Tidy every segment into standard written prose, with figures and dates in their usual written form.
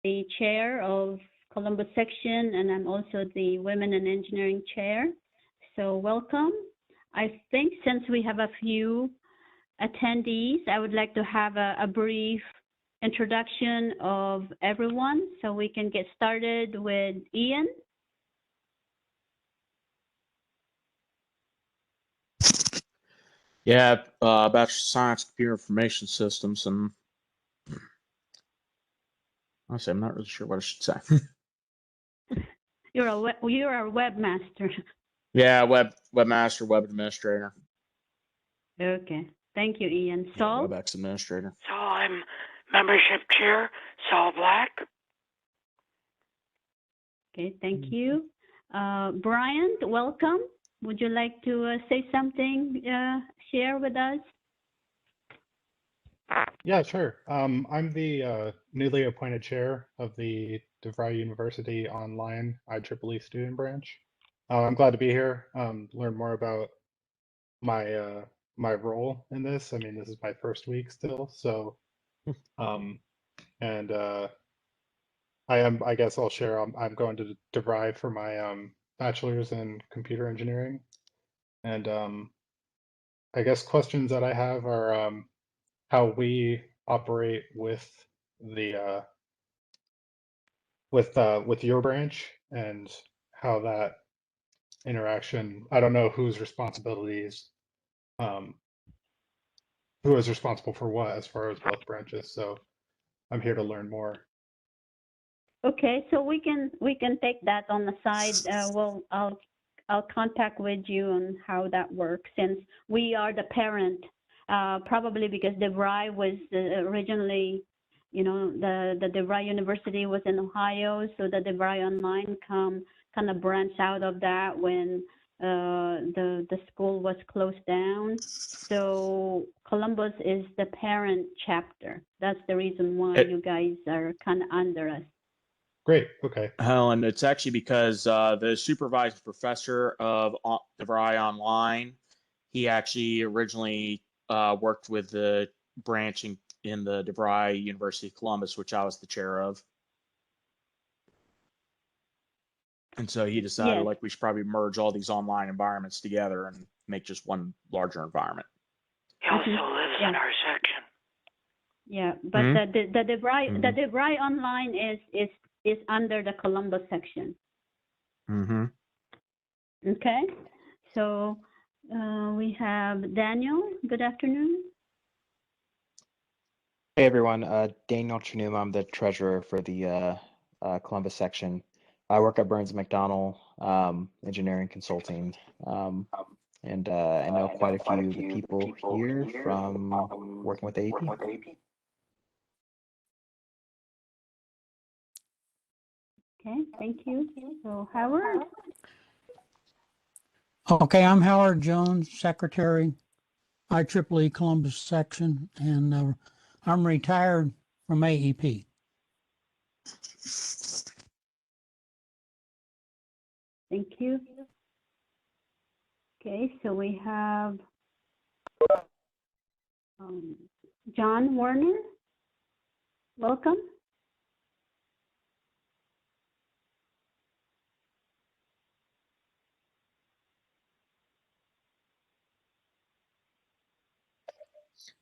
the chair of Columbus section, and I'm also the Women in Engineering chair. So welcome. I think since we have a few attendees, I would like to have a brief introduction of everyone so we can get started with Ian. Yeah, Bachelor of Science, Computer Information Systems, and honestly, I'm not really sure what I should say. You're a webmaster. Yeah, webmaster, web administrator. Okay, thank you, Ian. Saul? WebEx administrator. So I'm membership chair, Saul Black. Okay, thank you. Brian, welcome. Would you like to say something, share with us? Yeah, sure. I'm the newly appointed chair of the DeVry University Online IEEE student branch. I'm glad to be here, learn more about my my role in this. I mean, this is my first week still, so and I guess I'll share. I'm going to DeVry for my bachelor's in computer engineering, and I guess questions that I have are how we operate with the with your branch and how that interaction. I don't know whose responsibilities, um, who is responsible for what as far as both branches. So I'm here to learn more. Okay, so we can take that on the side. I'll contact with you on how that works since we are the parent. Probably because DeVry was originally, you know, the DeVry University was in Ohio, so the DeVry Online kind of branched out of that when the school was closed down. So Columbus is the parent chapter. That's the reason why you guys are kind of under us. Great. Okay. Helen, it's actually because the supervising professor of DeVry Online, he actually originally worked with the branch in the DeVry University of Columbus, which I was the chair of. And so he decided like we should probably merge all these online environments together and make just one larger environment. He also lives in our section. Yeah, but the DeVry Online is under the Columbus section. Okay, so we have Daniel. Good afternoon. Hey everyone, Daniel Chinuma. I'm the treasurer for the Columbus section. I work at Burns McDonnell Engineering Consulting, and I know quite a few of the people here from working with AEP. Okay, thank you. So Howard. Okay, I'm Howard Jones, Secretary, IEEE Columbus section, and I'm retired from AEP. Thank you. Okay, so we have John Warner. Welcome.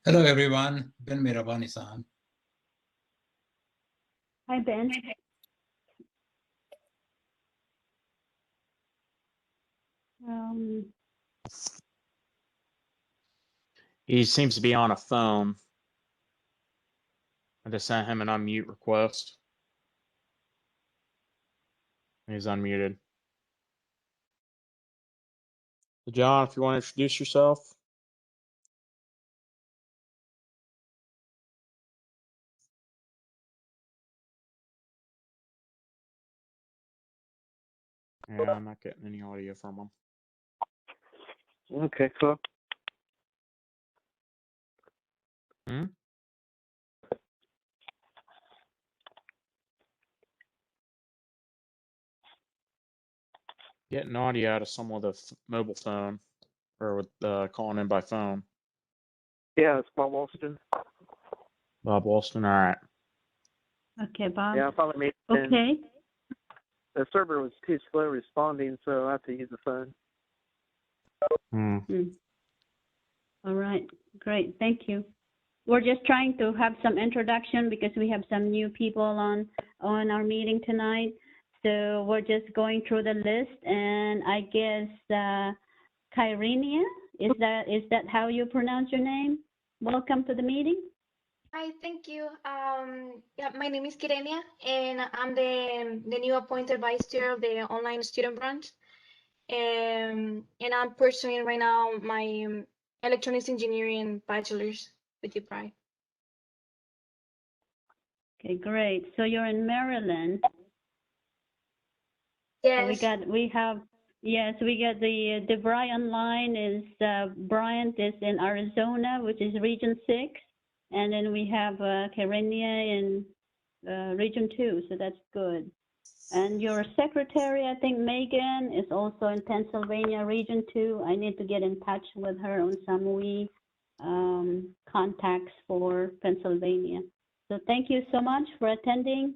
Hello everyone, Ben Mirabani-san. Hi Ben. He seems to be on a phone. I just sent him an unmute request. He's unmuted. So John, if you want to introduce yourself. Yeah, I'm not getting any audio from him. Okay, cool. Getting audio out of someone with a mobile phone or with calling in by phone. Yeah, it's Bob Walston. Bob Walston, all right. Okay, Bob. Yeah, I finally made it in. Okay. The server was too slow responding, so I have to use the phone. All right. Great. Thank you. We're just trying to have some introduction because we have some new people on our meeting tonight. So we're just going through the list, and I guess Kyrenia, is that how you pronounce your name? Welcome to the meeting. Hi, thank you. Yeah, my name is Kirenia, and I'm the new appointed vice chair of the online student branch. And I'm pursuing right now my electronics engineering bachelor's with UPRI. Okay, great. So you're in Maryland. Yes. So we got the DeVry Online is Bryant is in Arizona, which is Region 6, and then we have Kyrenia in Region 2, so that's good. And your secretary, I think Megan, is also in Pennsylvania, Region 2. I need to get in touch with her on some contacts for Pennsylvania. So thank you so much for attending.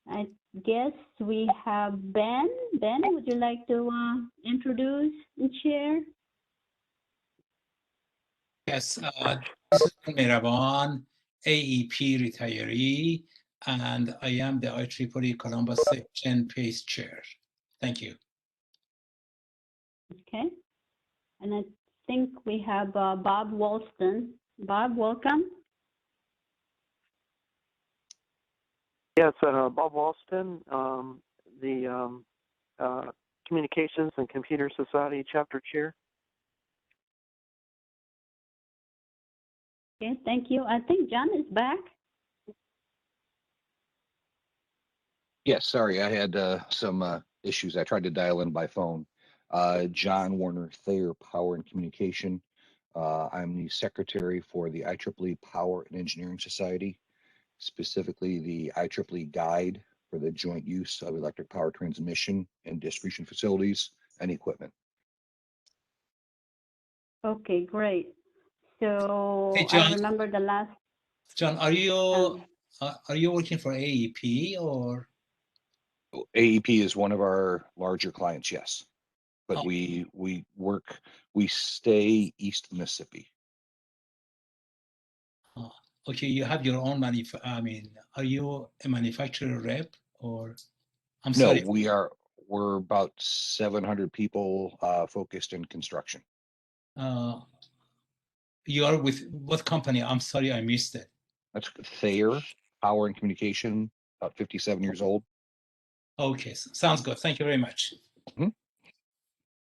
I guess we have Ben. Ben, would you like to introduce and share? Yes, this is Ben Mehraban, AEP retiree, and I am the IEEE Columbus Section PACE Chair. Thank you. Okay. And I think we have Bob Walston. Bob, welcome. Yes, Bob Walston, the Communications and Computer Society Chapter Chair. Okay, thank you. I think John is back. Yes, sorry, I had some issues. I tried to dial in by phone. John Warner Thayer, Power and Communication. I'm the secretary for the IEEE Power and Engineering Society, specifically the IEEE Guide for the joint use of electric power transmission and distribution facilities and equipment. Okay, great. So Hey, I John. remember the last. John, are you working for AEP or? AEP is one of our larger clients, yes, but Oh. we stay east of Mississippi. Okay, you have your own are you a manufacturer rep or? I'm No, sorry. we're about 700 people focused in construction. You are with what company? I'm sorry, I missed it. That's Thayer, Power and Communication, about 57 years old. Okay, sounds good. Thank you very much. Mm-hmm.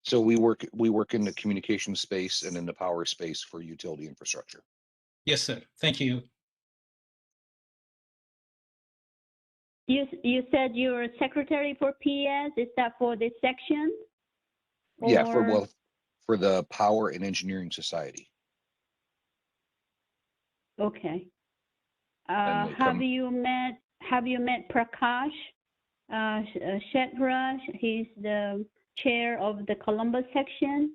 So we work in the communication space and in the power space for utility infrastructure. Yes, sir. Thank you. You said you're a secretary for PS. Is that for this section? Yeah, for the Power and Engineering Society. Okay. Have you met Prakash Shetra? He's the chair of the Columbus section.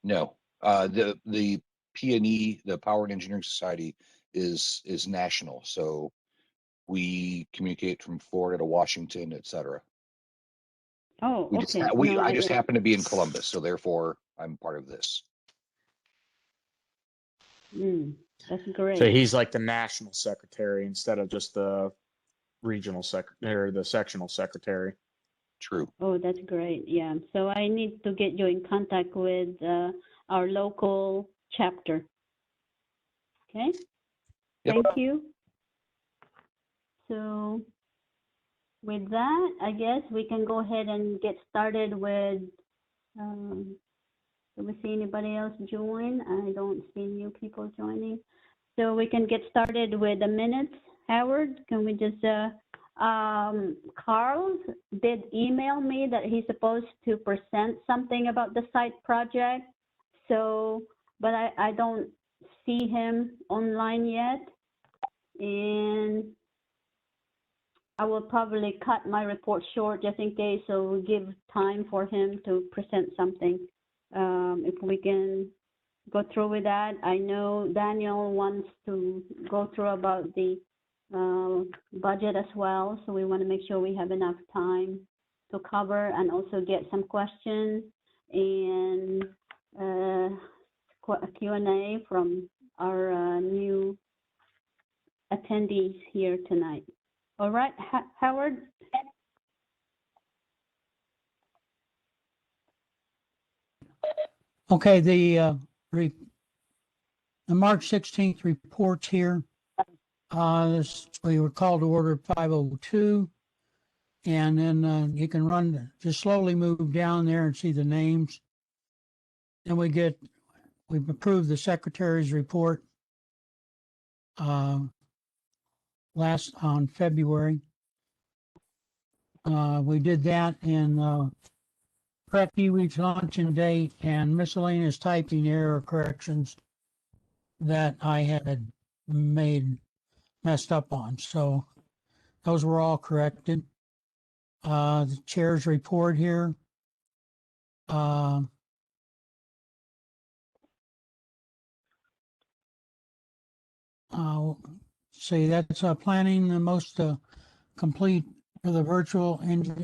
No, the P&E, the Power and Engineering Society, is national. So we communicate from Florida to Washington, etc. Oh, okay. I just happen to be in Columbus, so therefore I'm part of this. That's great. So he's like the national secretary instead of just the regional secretary or the sectional secretary. True. Oh, that's great. Yeah. So I need to get you in contact with our local chapter. Okay. Yep. Thank you. So with that, I guess we can go ahead and get started with, do we see anybody else join? I don't see new people joining. So we can get started with the minutes. Howard, can we just, Carl did email me that he's supposed to present something about the site project. So, but I don't see him online yet. And I will probably cut my report short just in case, so we'll give time for him to present something. If we can go through with that. I know Daniel wants to go through about the budget as well. So we want to make sure we have enough time to cover and also get some questions and a Q&A from our new attendees here tonight. All right, Howard? Okay, the March 16th reports here. We were called to order at 5:02, and then you can just slowly move down there and see the names. Then we've approved the secretary's report last on February. We did that in correct e-week's luncheon date and miscellaneous typing error corrections that I had messed up on. So those were all corrected. The chair's report here. See, that's planning the most complete for the virtual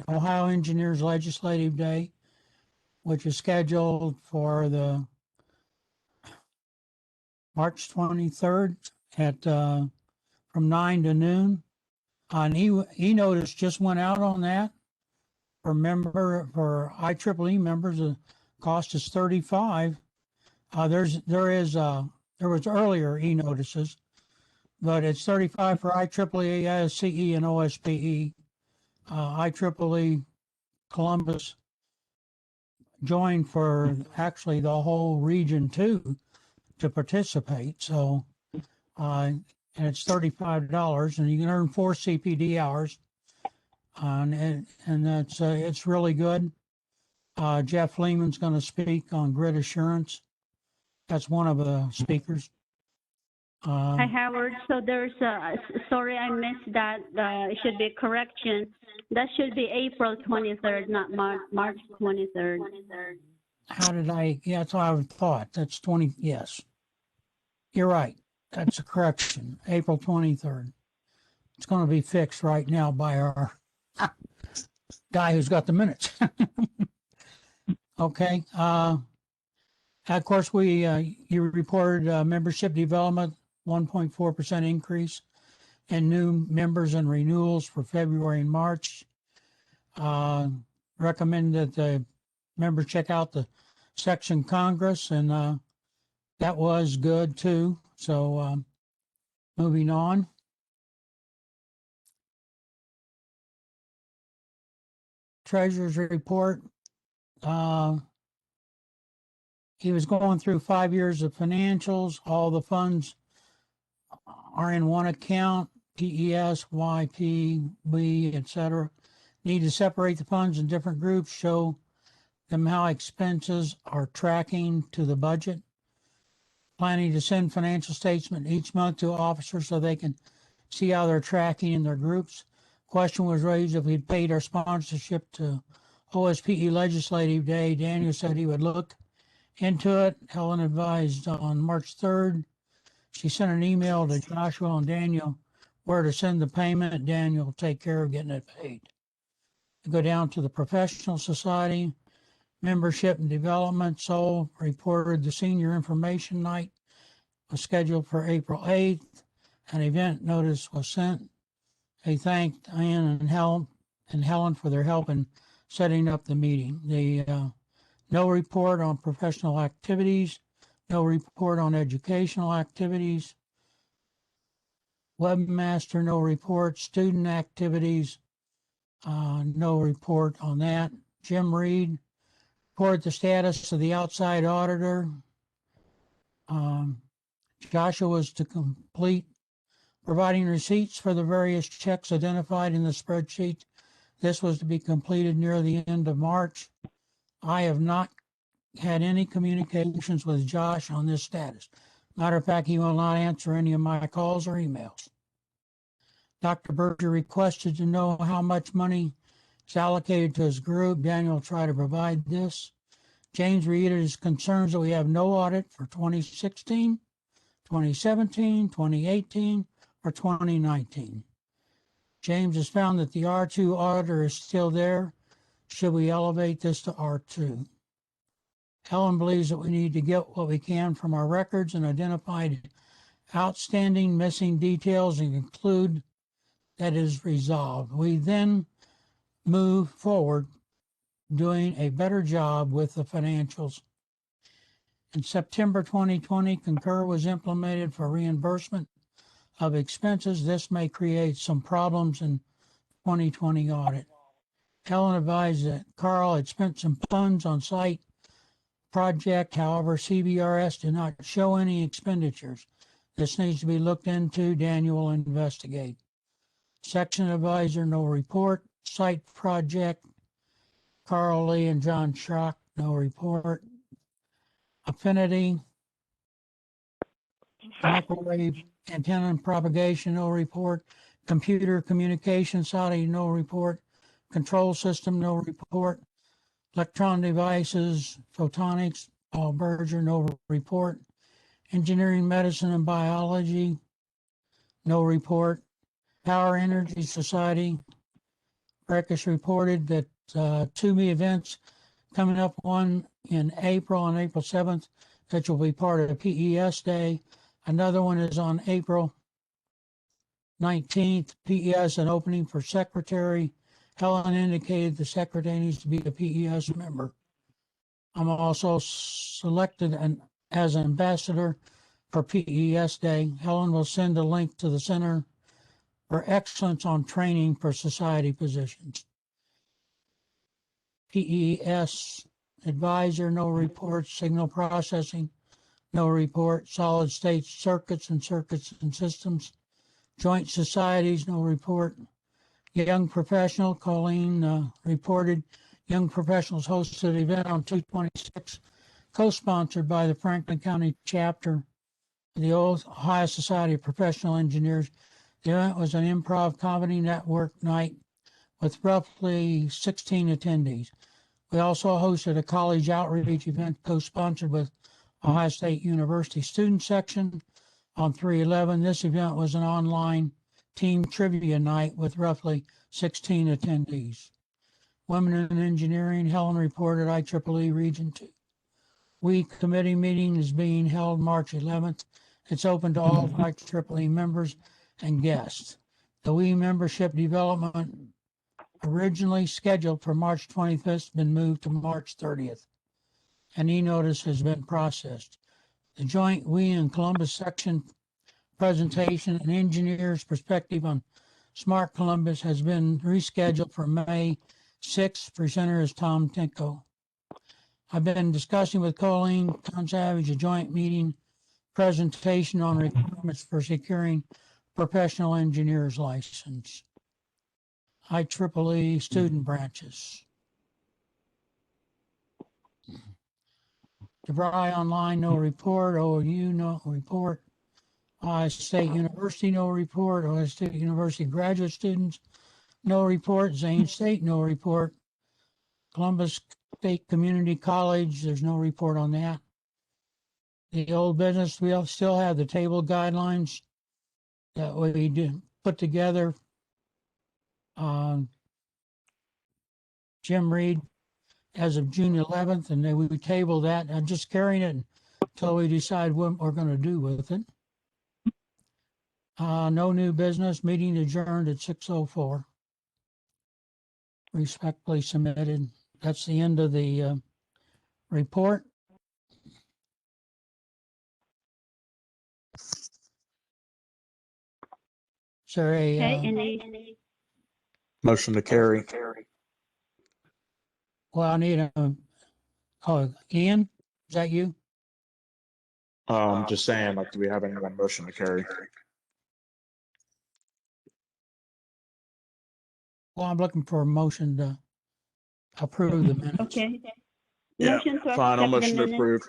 Ohio Engineers Legislative Day, which is scheduled for the March 23rd at from 9 to noon. An e-notice just went out on that for IEEE members. The cost is $35. There was earlier e-notices, but it's $35 for IEEE, ASCE, and OSPE. IEEE Columbus joined for actually the whole region too to participate. So, and it's $35, and you can earn 4 CPD hours, and that's it's really good. Jeff Lehman's going to speak on grid assurance. That's one of the speakers. Hi, Howard. So there's sorry, I missed that. It should be a correction. That should be April 23rd, not March 23rd. How did yeah, that's what I thought. That's 20, yes. You're right. That's a correction, April 23rd. It's going to be fixed right now by our guy who's got the minutes. Okay. Of course, you reported membership development, 1.4% increase, and new members and renewals for February and March. Recommend that the members check out the section Congress, and that was good too. So moving on. Treasurer's report. He was going through 5 years of financials. All the funds are in one account, PES, YP, B, etc. Need to separate the funds in different groups, show them how expenses are tracking to the budget. Planning to send financial statement each month to officers so they can see how they're tracking in their groups. Question was raised if we'd paid our sponsorship to OSPE Legislative Day. Daniel said he would look into it. Helen advised on March 3rd. She sent an email to Joshua and Daniel where to send the payment. Daniel will take care of getting it paid. We go down to the Professional Society. Membership and Development. Sol reported the Senior Information Night was scheduled for April 8th. An event notice was sent. They thanked Ann and Helen for their help in setting up the meeting. No report on professional activities, no report on educational activities. Webmaster, no report. Student activities, no report on that. Jim Reed, report the status of the outside auditor. Joshua was to complete providing receipts for the various checks identified in the spreadsheet. This was to be completed near the end of March. I have not had any communications with Josh on this status. Matter of fact, he will not answer any of my calls or emails. Dr. Berger requested to know how much money is allocated to his group. Daniel will try to provide this. James reiterated his concerns that we have no audit for 2016, 2017, 2018, for 2019. James has found that the R2 auditor is still there. Should we elevate this to R2? Helen believes that we need to get what we can from our records and identify outstanding missing details and conclude that is resolved. We then move forward doing a better job with the financials. In September 2020, Concur was implemented for reimbursement of expenses. This may create some problems in 2020 audit. Helen advised that Carl had spent some funds on site project. However, CBRS did not show any expenditures. This needs to be looked into. Daniel will investigate. Section advisor, no report. Site project, Carl Lee and John Schrock, no report. Affinity, microwave antenna and propagation, no report. Computer communication, Saudi, no report. Control system, no report. Electron devices, photonics, Paul Berger, no report. Engineering, medicine, and biology, no report. Power Energy Society, Breckus reported that 2 events coming up, one in April on April 7th, that will be part of PES Day. Another one is on April 19th, PES, an opening for secretary. Helen indicated the secretary needs to be a PES member. I'm also selected as ambassador for PES Day. Helen will send a link to the Center for Excellence on Training for Society positions. PES advisor, no report. Signal processing, no report. Solid state circuits and systems. Joint societies, no report. Young professional, Colleen reported. Young professionals hosted an event on 2/26, co-sponsored by the Franklin County chapter of the Ohio Society of Professional Engineers. The event was an improv comedy network night with roughly 16 attendees. We also hosted a college outreach event co-sponsored with Ohio State University student section on 3/11. This event was an online team trivia night with roughly 16 attendees. Women in Engineering, Helen reported IEEE Region 2. WE committee meeting is being held March 11th. It's open to all IEEE members and guests. The WE membership development, originally scheduled for March 25th, has been moved to March 30th. An e-notice has been processed. The joint WE and Columbus section presentation and engineers' perspective on Smart Columbus has been rescheduled for May 6th. Presenter is Tom Tinko. I've been discussing with Colleen Consavage a joint meeting presentation on requirements for securing professional engineer's license. IEEE student branches. DeVry Online, no report. OU, no report. Ohio State University, no report. Ohio State University graduate students, no report. Zane State, no report. Columbus State Community College, there's no report on that. The old business, we still have the table guidelines that we did put together. Jim Reed as of June 11th, and then we table that. I'm just carrying it until we decide what we're going to do with it. No new business. Meeting adjourned at 6:04. Respectfully submitted. That's the end of the report. Is there a any Motion to carry. well, I need a Ian, is that you? Just saying, like, do we have anyone motion to carry? Well, I'm looking for a motion to approve the minutes. Okay. Yeah, Motion to fine, I'll accept the motion to minutes. approve.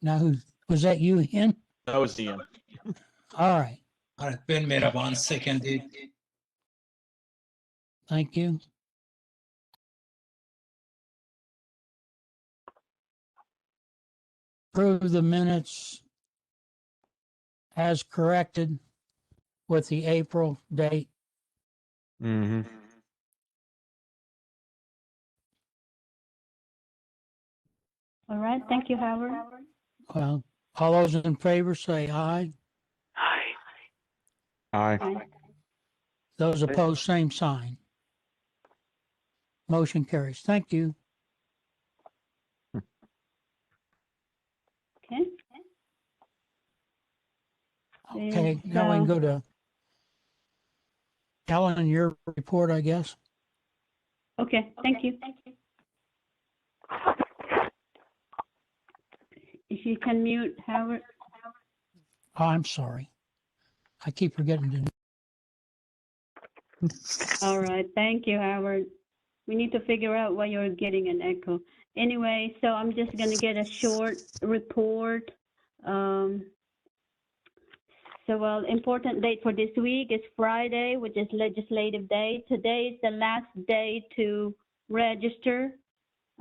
Now, was that you, Ian? That was Ian. All right, All right, Ben Miraban, seconded. thank you. Approve the minutes as corrected with the April date. Mm-hmm. All right, thank you, Howard. Well, all those in favor say aye. Aye. Aye. Aye. Those opposed, same sign. Motion carries. Thank you. Okay. Okay, now we can go to Ellen, your report, I guess. Okay, thank you. If you can mute Howard. Oh, I'm sorry. I keep forgetting to. All right, thank you, Howard. We need to figure out why you're getting an echo. Anyway, so I'm just going to get a short report. Well, important date for this week is Friday, which is Legislative Day. Today is the last day to register.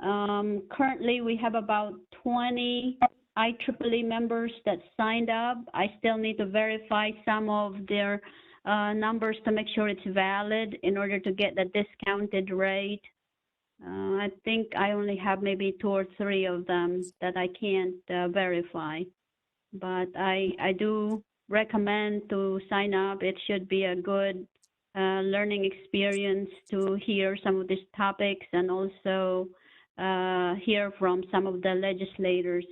Currently, we have about 20 IEEE members that signed up. I still need to verify some of their numbers to make sure it's valid in order to get the discounted rate. I think I only have maybe 2 or 3 of them that I can't verify, but I do recommend to sign up. It should be a good learning experience to hear some of these topics and also hear from some of the legislators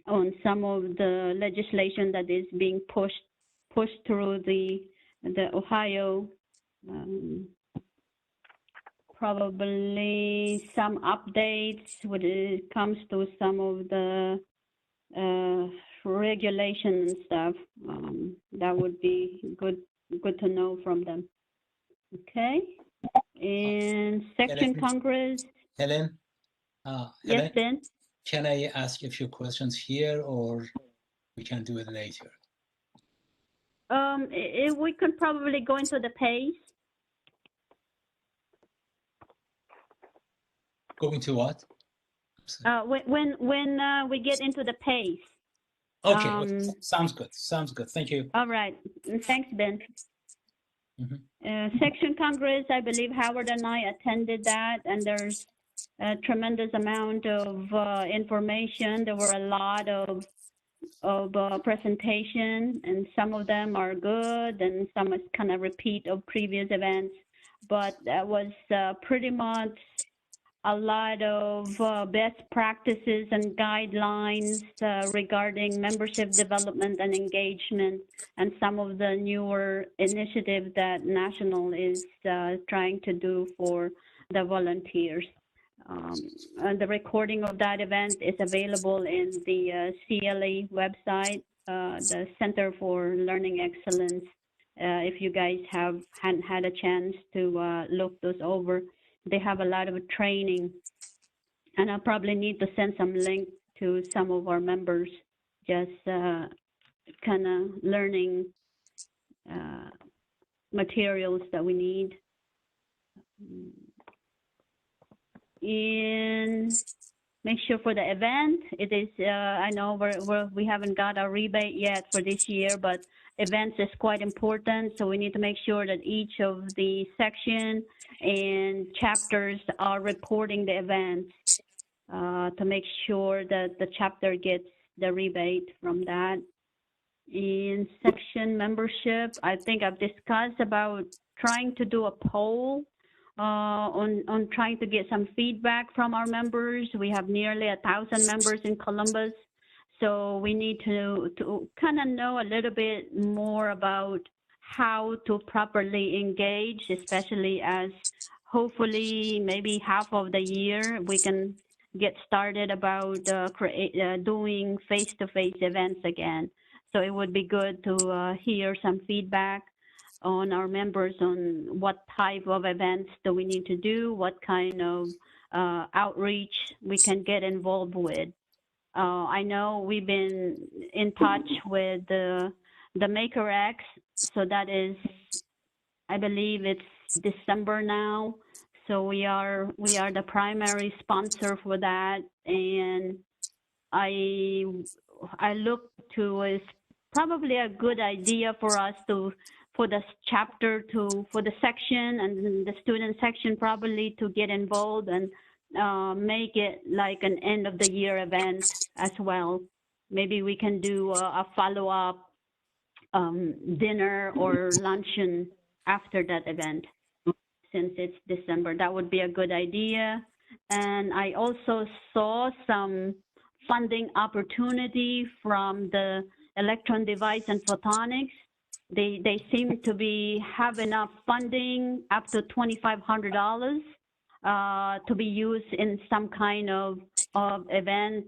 on some of the legislation that is being pushed through the Ohio. Probably some updates when it comes to some of the regulation and stuff. That would be good to know from them. Okay. And section Congress. Helen? Yes, Ben? Can I ask a few questions here or we can do it later? We could probably go into the pace. Go into what? When we get into the pace. Okay, sounds good. Sounds good. Thank you. All right. Thanks, Ben. Section Congress, I believe Howard and I attended that, and there's a tremendous amount of information. There were a lot of presentation, and some of them are good, and some is kind of repeat of previous events. But that was pretty much a lot of best practices and guidelines regarding membership development and engagement, and some of the newer initiatives that National is trying to do for the volunteers. And the recording of that event is available in the CLE website, the Center for Learning Excellence. If you guys hadn't had a chance to look those over, they have a lot of training, and I'll probably need to send some link to some of our members, just kind of learning materials that we need. And make sure for the event, it is, I know we haven't got our rebate yet for this year, but events is quite important. So we need to make sure that each of the section and chapters are reporting the events to make sure that the chapter gets the rebate from that. In section membership, I think I've discussed about trying to do a poll on trying to get some feedback from our members. We have nearly 1,000 members in Columbus. So we need to kind of know a little bit more about how to properly engage, especially as hopefully maybe half of the year we can get started about doing face-to-face events again. So it would be good to hear some feedback on our members on what type of events do we need to do, what kind of outreach we can get involved with. I know we've been in touch with the Maker X, so that is, I believe it's December now. So we are the primary sponsor for that, and I look to probably a good idea for us to, for the chapter to, for the section and the student section probably to get involved and make it like an end of the year event as well. Maybe we can do a follow-up dinner or luncheon after that event, since it's December. That would be a good idea. And I also saw some funding opportunity from the Electron Device and Photonics. They seem to have enough funding up to $2,500 to be used in some kind of event,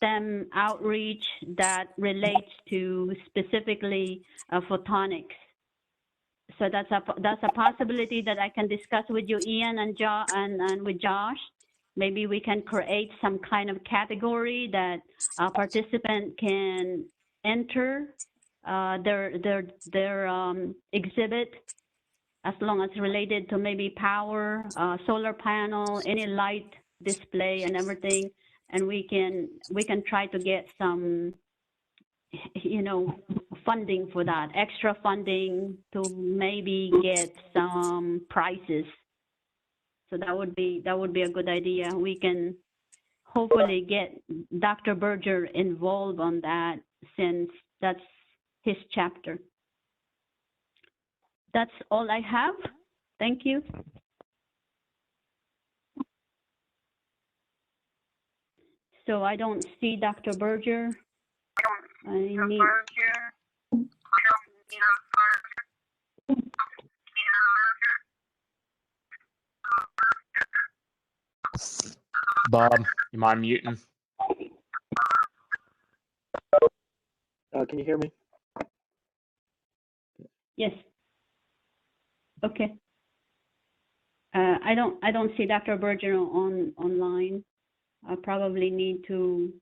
STEM outreach that relates to specifically photonics. So that's a possibility that I can discuss with you, Ian, and with Josh. Maybe we can create some kind of category that a participant can enter their exhibit, as long as related to maybe power, solar panel, any light display and everything. And we can try to get some, funding for that, extra funding to maybe get some prizes. So that would be a good idea. We can hopefully get Dr. Berger involved on that, since that's his chapter. That's all I have. Thank you. So I don't see Dr. Berger. I need. Bob, you mind muting? Can you hear me? Yes. Okay. I don't see Dr. Berger online. I probably need to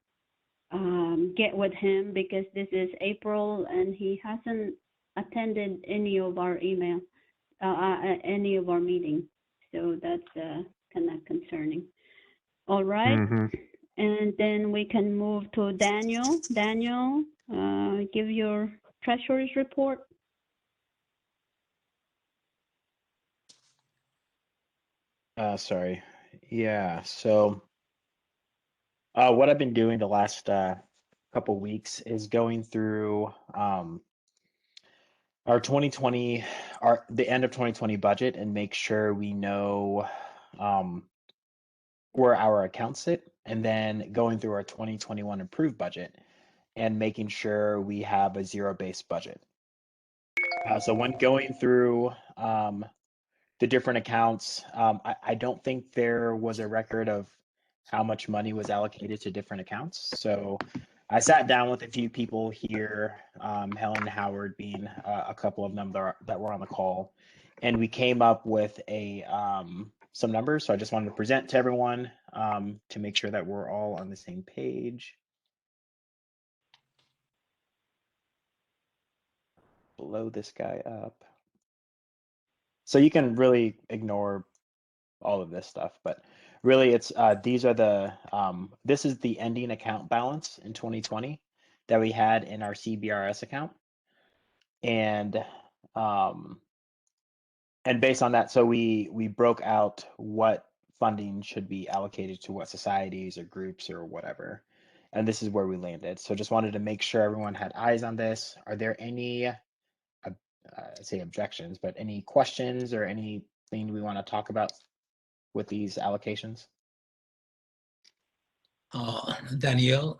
get with him, because this is April and he hasn't attended any of our any of our meetings. So that's kind of concerning. All right. And then we can move to Daniel. Daniel, give your treasurer's report. Sorry. Yeah. So what I've been doing the last couple weeks is going through our 2020, the end of 2020 budget, and make sure we know where our accounts sit, and then going through our 2021 approved budget and making sure we have a zero-based budget. So when going through the different accounts, I don't think there was a record of how much money was allocated to different accounts. So I sat down with a few people here, Helen and Howard being a couple of them that were on the call, and we came up with some numbers. So I just wanted to present to everyone to make sure that we're all on the same page. Blow this guy up. So you can really ignore all of this stuff, but really it's these are the this is the ending account balance in 2020 that we had in our CBRS account, and based on that, so we broke out what funding should be allocated to what societies or groups or whatever, and this is where we landed. So just wanted to make sure everyone had eyes on this. Are there any say objections, but any questions or anything we want to talk about with these allocations? Daniel,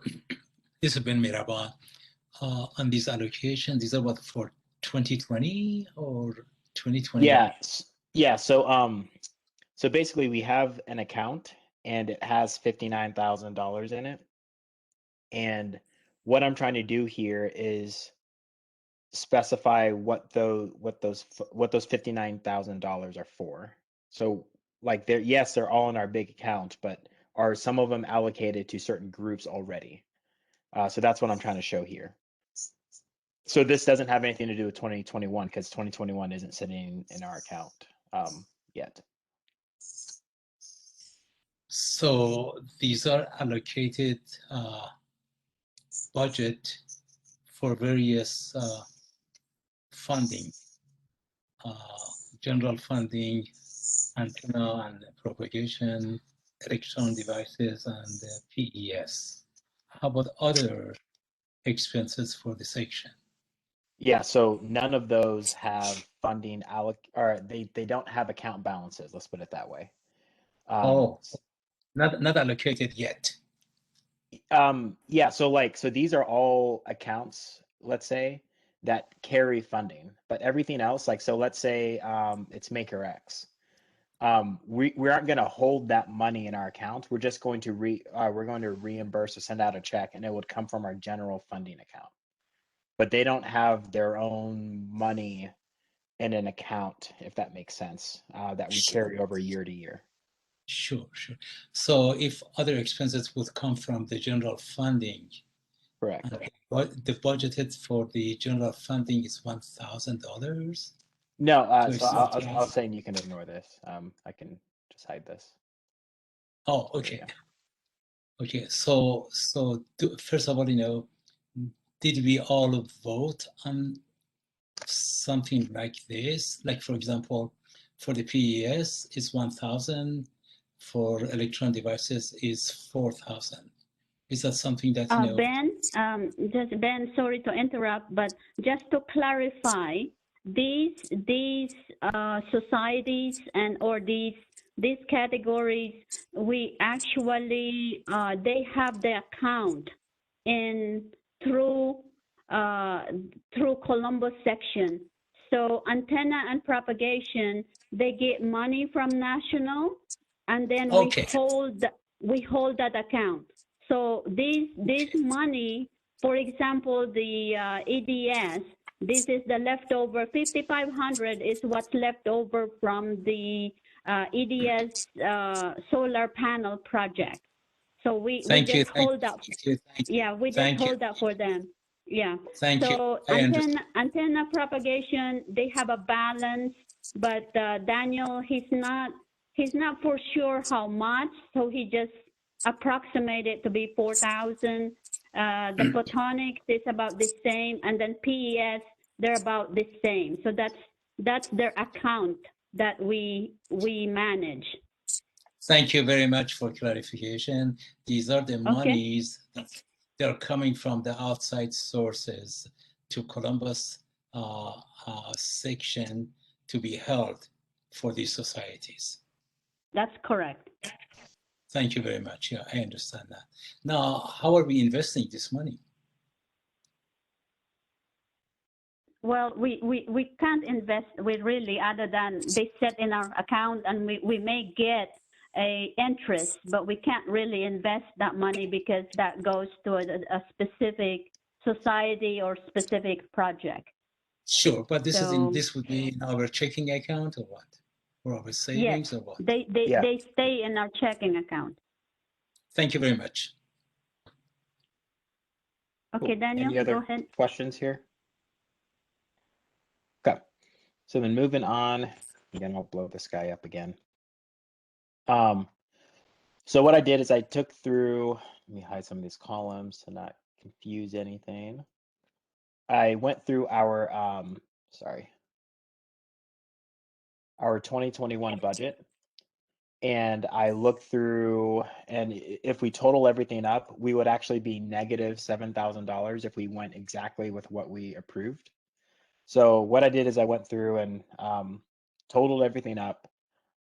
this has been Miraban. On these allocations, these are what, for 2020 or 2021? Yeah. So basically we have an account and it has $59,000 in it. And what I'm trying to do here is specify what those $59,000 are for. So like they're all in our big account, but are some of them allocated to certain groups already? So that's what I'm trying to show here. So this doesn't have anything to do with 2021 because 2021 isn't sitting in our account yet. So these are allocated budget for various funding, general funding, antenna and propagation, electron devices, and PES. How about other expenses for the section? Yeah, so none of those have funding or they don't have account balances, let's put it that way. Oh, not allocated yet. Yeah, so these are all accounts, let's say, that carry funding, but everything else, like, so let's say it's MakerX. We aren't going to hold that money in our account. We're just going to we're going to reimburse or send out a check, and it would come from our general funding account. But they don't have their own money in an account, if that makes sense, that we carry over year to year. Sure. So if other expenses would come from the general funding, correct. The budgeted for the general funding is $1,000. No, so I'll say you can ignore this. I can just hide this. Oh, okay. Okay, so first of all, did we all vote on something like this? Like, for example, for the PES is 1,000, for electron devices is 4,000. Is that something that Ben, sorry to interrupt, but just to clarify, these societies or these categories, we actually they have the account through Columbus section. So antenna and propagation, they get money from national, and then we hold that account. So this money, for example, the EDS, this is the leftover. 5,500 is what's left over from the EDS solar panel project. So we just hold that. Yeah, we just hold that for them. Yeah. So antenna propagation, they have a balance, but Daniel, he's not for sure how much, so he just approximated to be 4,000. The photonics is about the same, and then PES, they're about the same. So that's their account that we manage. Thank you very much for clarification. These are the monies that they're coming from the outside sources to Columbus section to be held for these societies. That's correct. Thank you very much. Yeah, I understand that. Now, how are we investing this money? Well, we can't invest with really other than they set in our account, and we may get a interest, but we can't really invest that money because that goes to a specific society or specific project. Sure, but this would be in our checking account or what? Or our savings or what? They stay in our checking account. Thank you very much. Okay, Daniel, Any other go ahead. questions here? Okay, so then moving on, again, I'll blow this guy up again. So what I did is I took through, let me hide some of these columns to not confuse anything. I went through our, our 2021 budget, and I looked through, and if we total everything up, we would actually be negative $7,000 if we went exactly with what we approved. So what I did is I went through and totaled everything up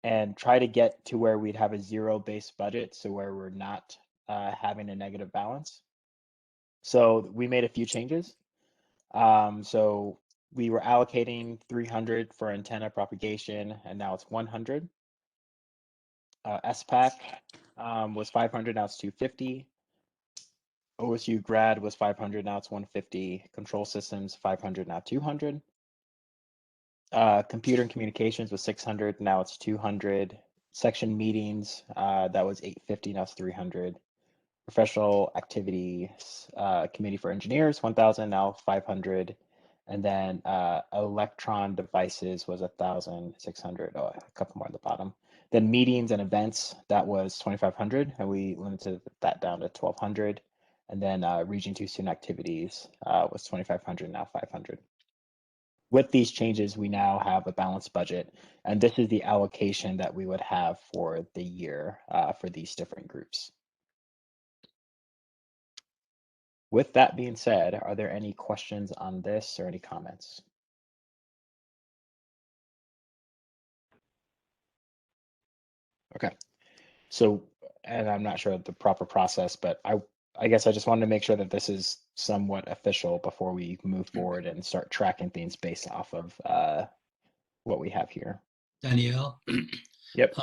and try to get to where we'd have a zero-based budget, so where we're not having a negative balance. So we made a few changes. So we were allocating 300 for antenna propagation, and now it's 100. SPAC was 500, now it's 250. OSU grad was 500, now it's 150. Control systems 500, now 200. Computer and communications was 600, now it's 200. Section meetings, that was 850, now it's 300. Professional activities, committee for engineers, 1,000, now 500. And then electron devices was 1,600. Oh, a couple more on the bottom. Then meetings and events, that was 2,500, and we limited that down to 1,200. And then Region 2 student activities was 2,500, now 500. With these changes, we now have a balanced budget, and this is the allocation that we would have for the year for these different groups. With that being said, are there any questions on this or any comments? Okay, so, and I'm not sure the proper process, but I guess I just wanted to make sure that this is somewhat official before we move forward and start tracking things based off of what we have here. Danielle? Yep.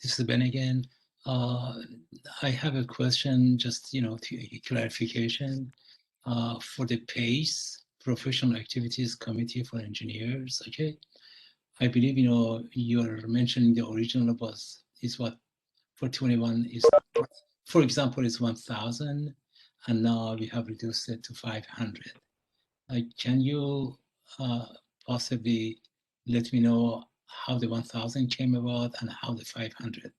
This is Ben again. I have a question, just, to clarification. For the PACE, Professional Activities Committee for Engineers, okay? I believe, you're mentioning the original is what for 21 is, for example, is 1,000, and now we have reduced it to 500. Can you possibly let me know how the 1,000 came about and how the 500?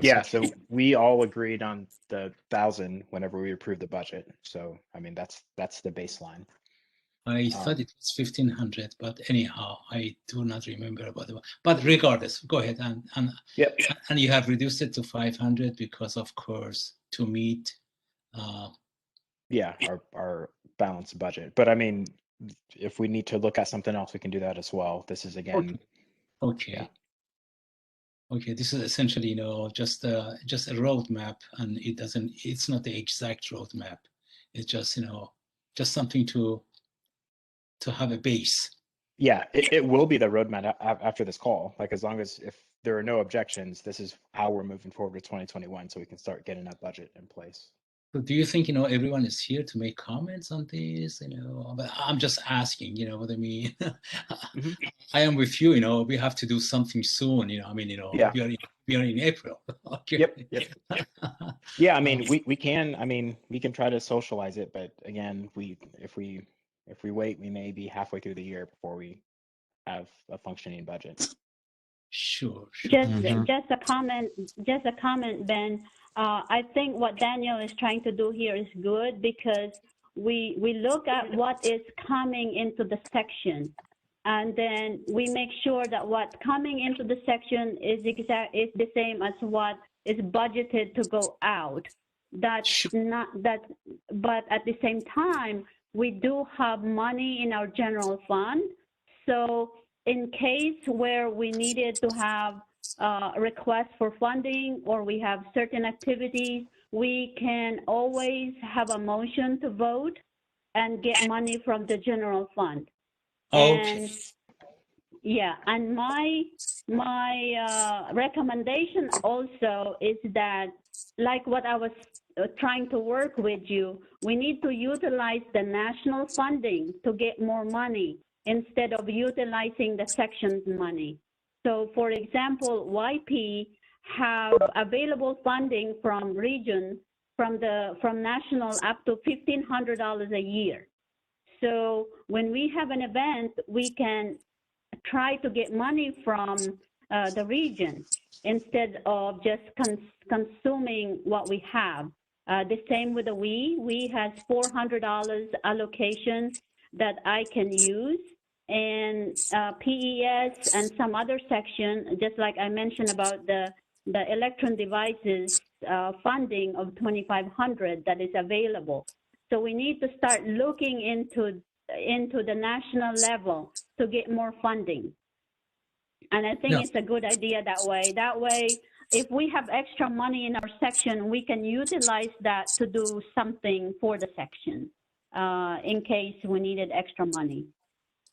Yeah, so we all agreed on the 1,000 whenever we approved the budget. So, I mean, that's the baseline. I thought it was 1,500, but anyhow, I do not remember about it. But regardless, go ahead and yep. And you have reduced it to 500 because, of course, to meet. Yeah, our balanced budget. But I mean, if we need to look at something else, we can do that as well. This is again. Okay. Yeah. Okay, this is essentially, just a roadmap, and it's not the exact roadmap. It's just, just something to have a base. Yeah, it will be the roadmap after this call. Like, as long as if there are no objections, this is how we're moving forward with 2021, so we can start getting that budget in place. So do you think, everyone is here to make comments on this? But I'm just asking, what I mean. Mm-hmm. I am with you, we have to do something soon, yeah. we are in April. Okay. Yep. Yeah, I mean, we can try to socialize it, but again, if we wait, we may be halfway through the year before we have a functioning budget. Sure. Just a comment, Ben. I think what Daniel is trying to do here is good, because we look at what is coming into the section, and then we make sure that what's coming into the section is the same as what is budgeted to go out. That's not that, but at the same time, we do have money in our general fund. So in case where we needed to have requests for funding, or we have certain activities, we can always have a motion to vote and get money from the general fund. Okay. And yeah, and my recommendation also is that, like what I was trying to work with you, we need to utilize the national funding to get more money instead of utilizing the section money. So, for example, YP have available funding from region, from national, up to $1,500 a year. So when we have an event, we can try to get money from the region instead of just consuming what we have. The same with the we has $400 allocation that I can use. And PES and some other section, just like I mentioned about the electron devices funding of $2,500 that is available. So we need to start looking into the national level to get more funding. And I think it's a good idea that way. That way, if we have extra money in our section, we can utilize that to do something for the section in case we needed extra money.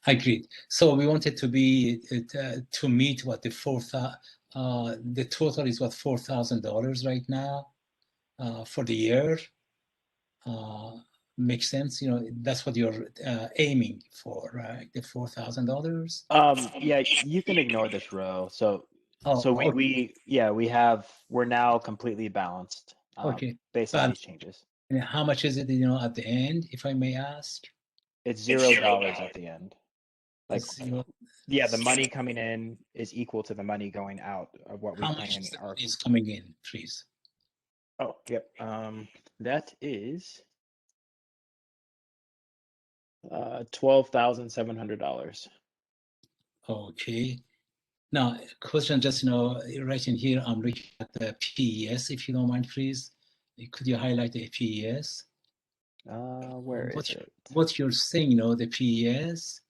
Agreed. So we wanted to be to meet what the total is, what, $4,000 right now for the year. Makes sense. That's what you're aiming for, right? The $4,000. Yeah, you can ignore this row. So okay. we're now completely balanced. Okay. Based on these changes. And how much is it, at the end, if I may ask? It's $0 at the end. Like, $0. Yeah, the money coming in is equal to the money going out of what we How plan much in our. is coming in, please? Oh, yep. That is $12,700. Okay. Now, question just, right in here, I'm looking at the PES, if you don't mind, please. Could you highlight the PES? Where is it? What you're saying, the PES,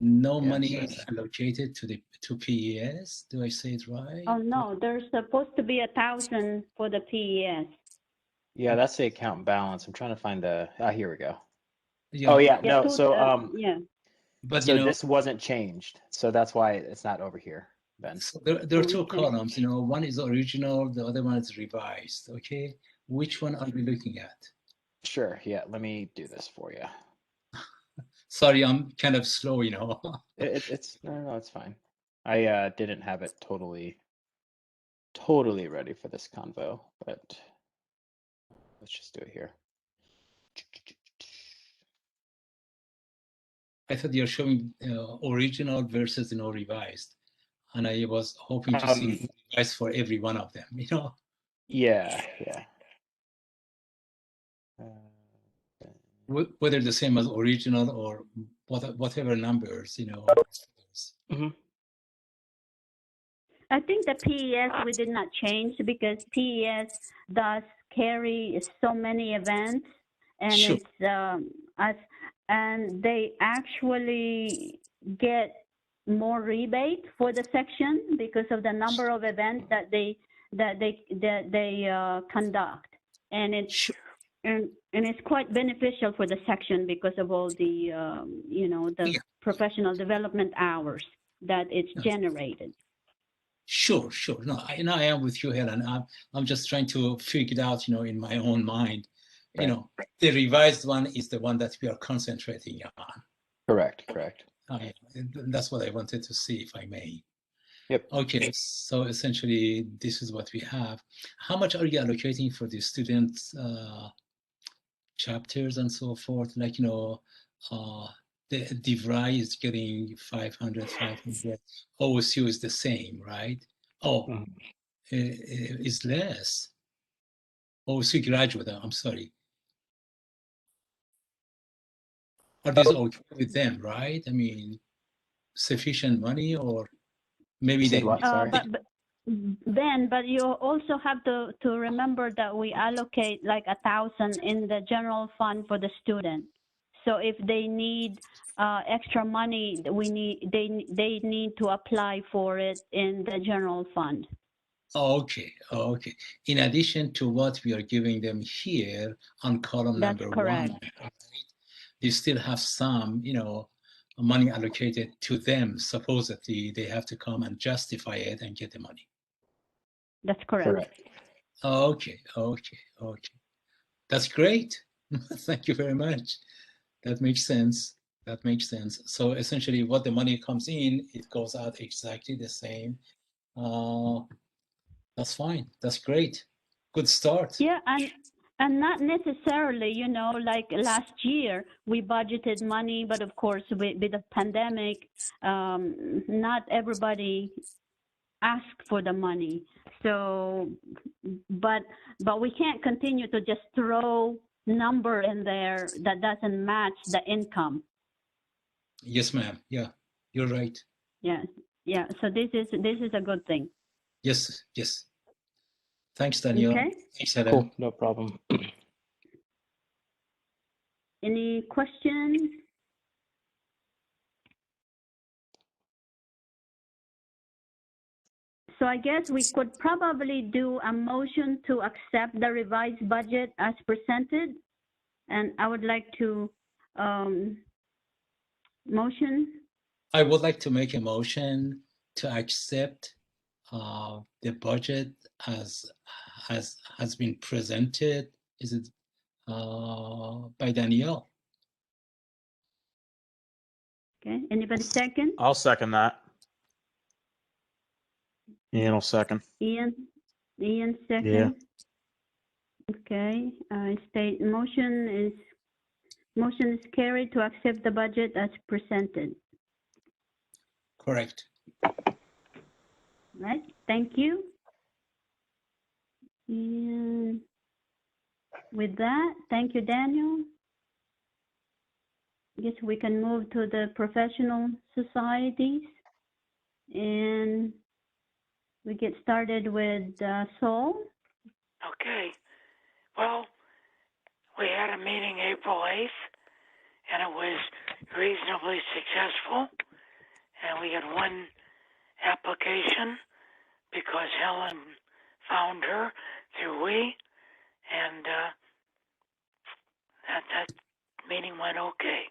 no money Yes. is allocated to PES. Do I say it right? Oh, no, there's supposed to be 1,000 for the PES. Yeah, that's the account balance. I'm trying to find the, here we go. Yeah, Oh yeah, Yeah, no, so yeah. but so this wasn't changed. So that's why it's not over here, Ben. so there are two Okay. columns. One is original, the other one is revised. Okay, which one are we looking at? Sure, yeah, let me do this for you. Sorry, I'm kind of slow. It's no, it's fine. I didn't have it totally ready for this convo, but let's just do it here. I thought you're showing original versus revised, and I was hoping to see revised for every one of them. Yeah. Whether the same as original or whatever numbers. I think the PES we did not change because PES does carry so many events, and Sure. and they actually get more rebate for the section because of the number of events that they conduct, and it's Sure. and it's quite beneficial for the section because of all the the professional development hours that it's generated. Sure. No, I am with you, Helen. I'm just trying to figure it out, in my own mind. Right. The revised one is the one that we are concentrating on. Correct. That's what I wanted to see, if I may. Yep. Okay, so essentially, this is what we have. How much are you allocating for the student chapters and so forth? Like, the DeVry is getting 500. OSU is the same, right? Oh, it's less. OSU graduate, I'm sorry. Are these okay with them, right? I mean, sufficient money, or maybe they. But Ben, but you also have to remember that we allocate like 1,000 in the general fund for the student. So if they need extra money, they need to apply for it in the general fund. Okay. In addition to what we are giving them here on column That's number correct. 1, right? They still have some, money allocated to them. Supposedly, they have to come and justify it and get the money. That's correct. Okay. That's great. Thank you very much. That makes sense. So essentially, what the money comes in, it goes out exactly the same. That's fine. That's great. Good start. Yeah, and not necessarily, like last year we budgeted money, but of course with the pandemic, not everybody asked for the money. So, but we can't continue to just throw number in there that doesn't match the income. Yes, ma'am. Yeah, you're right. Yeah. So this is a good thing. Yes. Thanks, Daniel. Okay. Thanks, Helen. Cool, no problem. Any questions? So I guess we could probably do a motion to accept the revised budget as presented. And I would like to motion. I would like to make a motion to accept the budget as has been presented. Is it by Danielle? Okay. Anybody second? I'll second that. Ian will second. Ian second. Yeah. Okay. I state motion is carried to accept the budget as presented. Correct. Right. Thank you. And With that, thank you, Daniel. I guess we can move to the professional societies. And we get started with Saul. Okay. Well, we had a meeting April 8th, and it was reasonably successful. And we had one application because Helen found her through We, and that meeting went okay.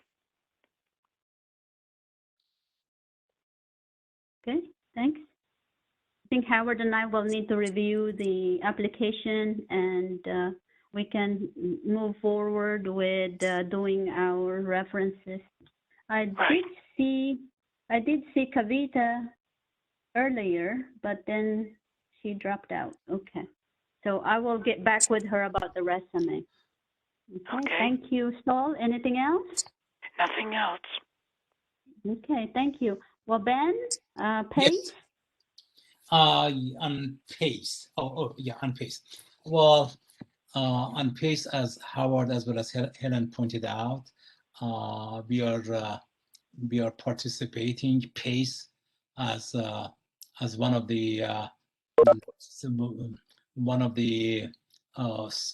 Okay, thanks. I think Howard and I will need to review the application, and we can move forward with doing our references. I did see Kavita earlier, but then she dropped out. Okay. So I will get back with her about the resume. Okay. Thank you, Saul. Anything else? Nothing else. Okay, thank you. Well, Ben, Pace? On Pace. Yeah, on Pace. Well, on Pace, as Howard as well as Helen pointed out, we are participating Pace as one of the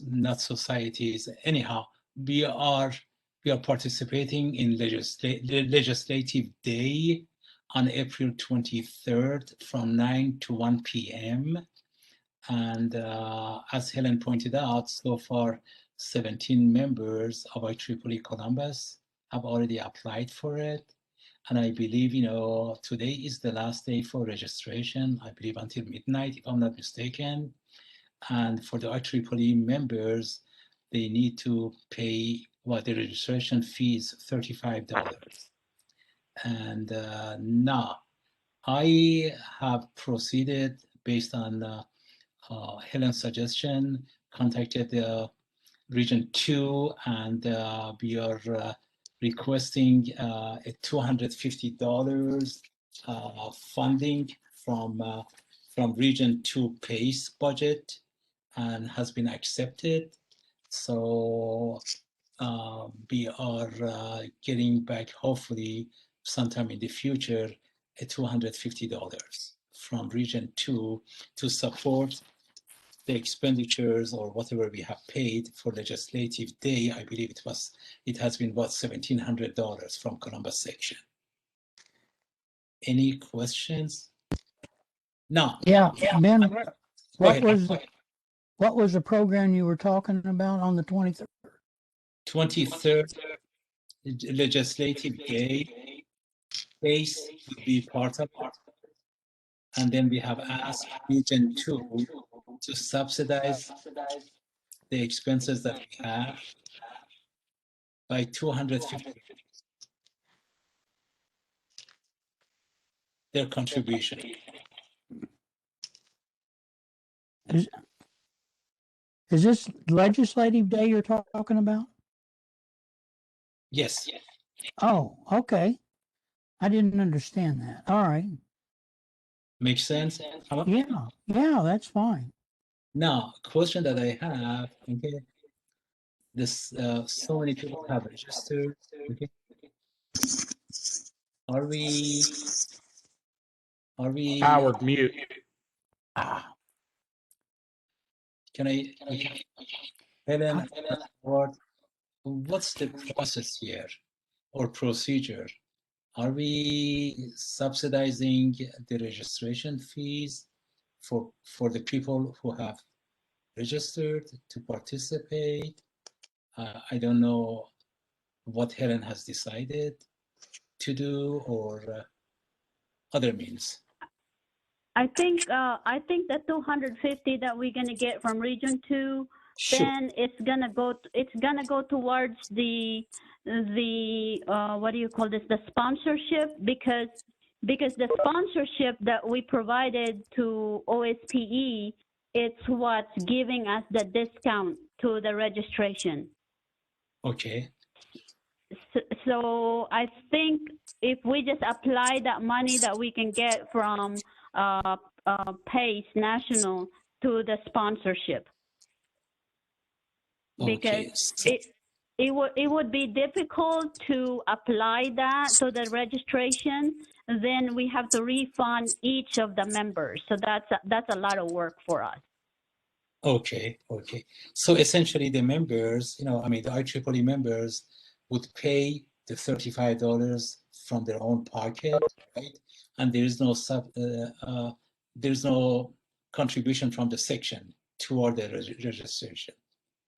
not societies. Anyhow, we are participating in legislative day on April 23rd from 9 to 1 p.m. And as Helen pointed out, so far 17 members of IEEE Columbus have already applied for it. And I believe, today is the last day for registration, I believe until midnight, if I'm not mistaken. And for the IEEE members, they need to pay the registration fee is $35. And now I have proceeded based on Helen's suggestion, contacted Region 2, and we are requesting a $250 funding from Region 2 PACE budget, and has been accepted. So we are getting back, hopefully sometime in the future, a $250 from Region 2 to support the expenditures or whatever we have paid for legislative day. I believe it has been about $1,700 from Columbus section. Any questions? No. Yeah, Ben, what ahead. was the program you were talking about on the 23rd? 23rd legislative day. PACE would be part of it. And then we have asked Region 2 to subsidize the expenses that we have by $250. Their contribution. Is this legislative day you're talking about? Yes. Oh, okay. I didn't understand that. All right. Makes sense? Yeah, that's fine. Now, question that I have, okay, this so many people have registered, okay. Are we Howard, mute. Can I Helen, what's the process here or procedure? Are we subsidizing the registration fees for the people who have registered to participate? I don't know what Helen has decided to do, or other means. I think the 250 that we're gonna get from Region 2, then it's gonna go towards the what do you call this? The sponsorship, because the sponsorship that we provided to OSPE, it's what's giving us the discount to the registration. Okay. So I think if we just apply that money that we can get from PACE National to the sponsorship. Okay. because So, it would be difficult to apply that to the registration. Then we have to refund each of the members. So that's a lot of work for us. okay. So essentially the members, the IEEE members would pay the $35 from their own pocket, right? And there's no contribution from the section toward the registration,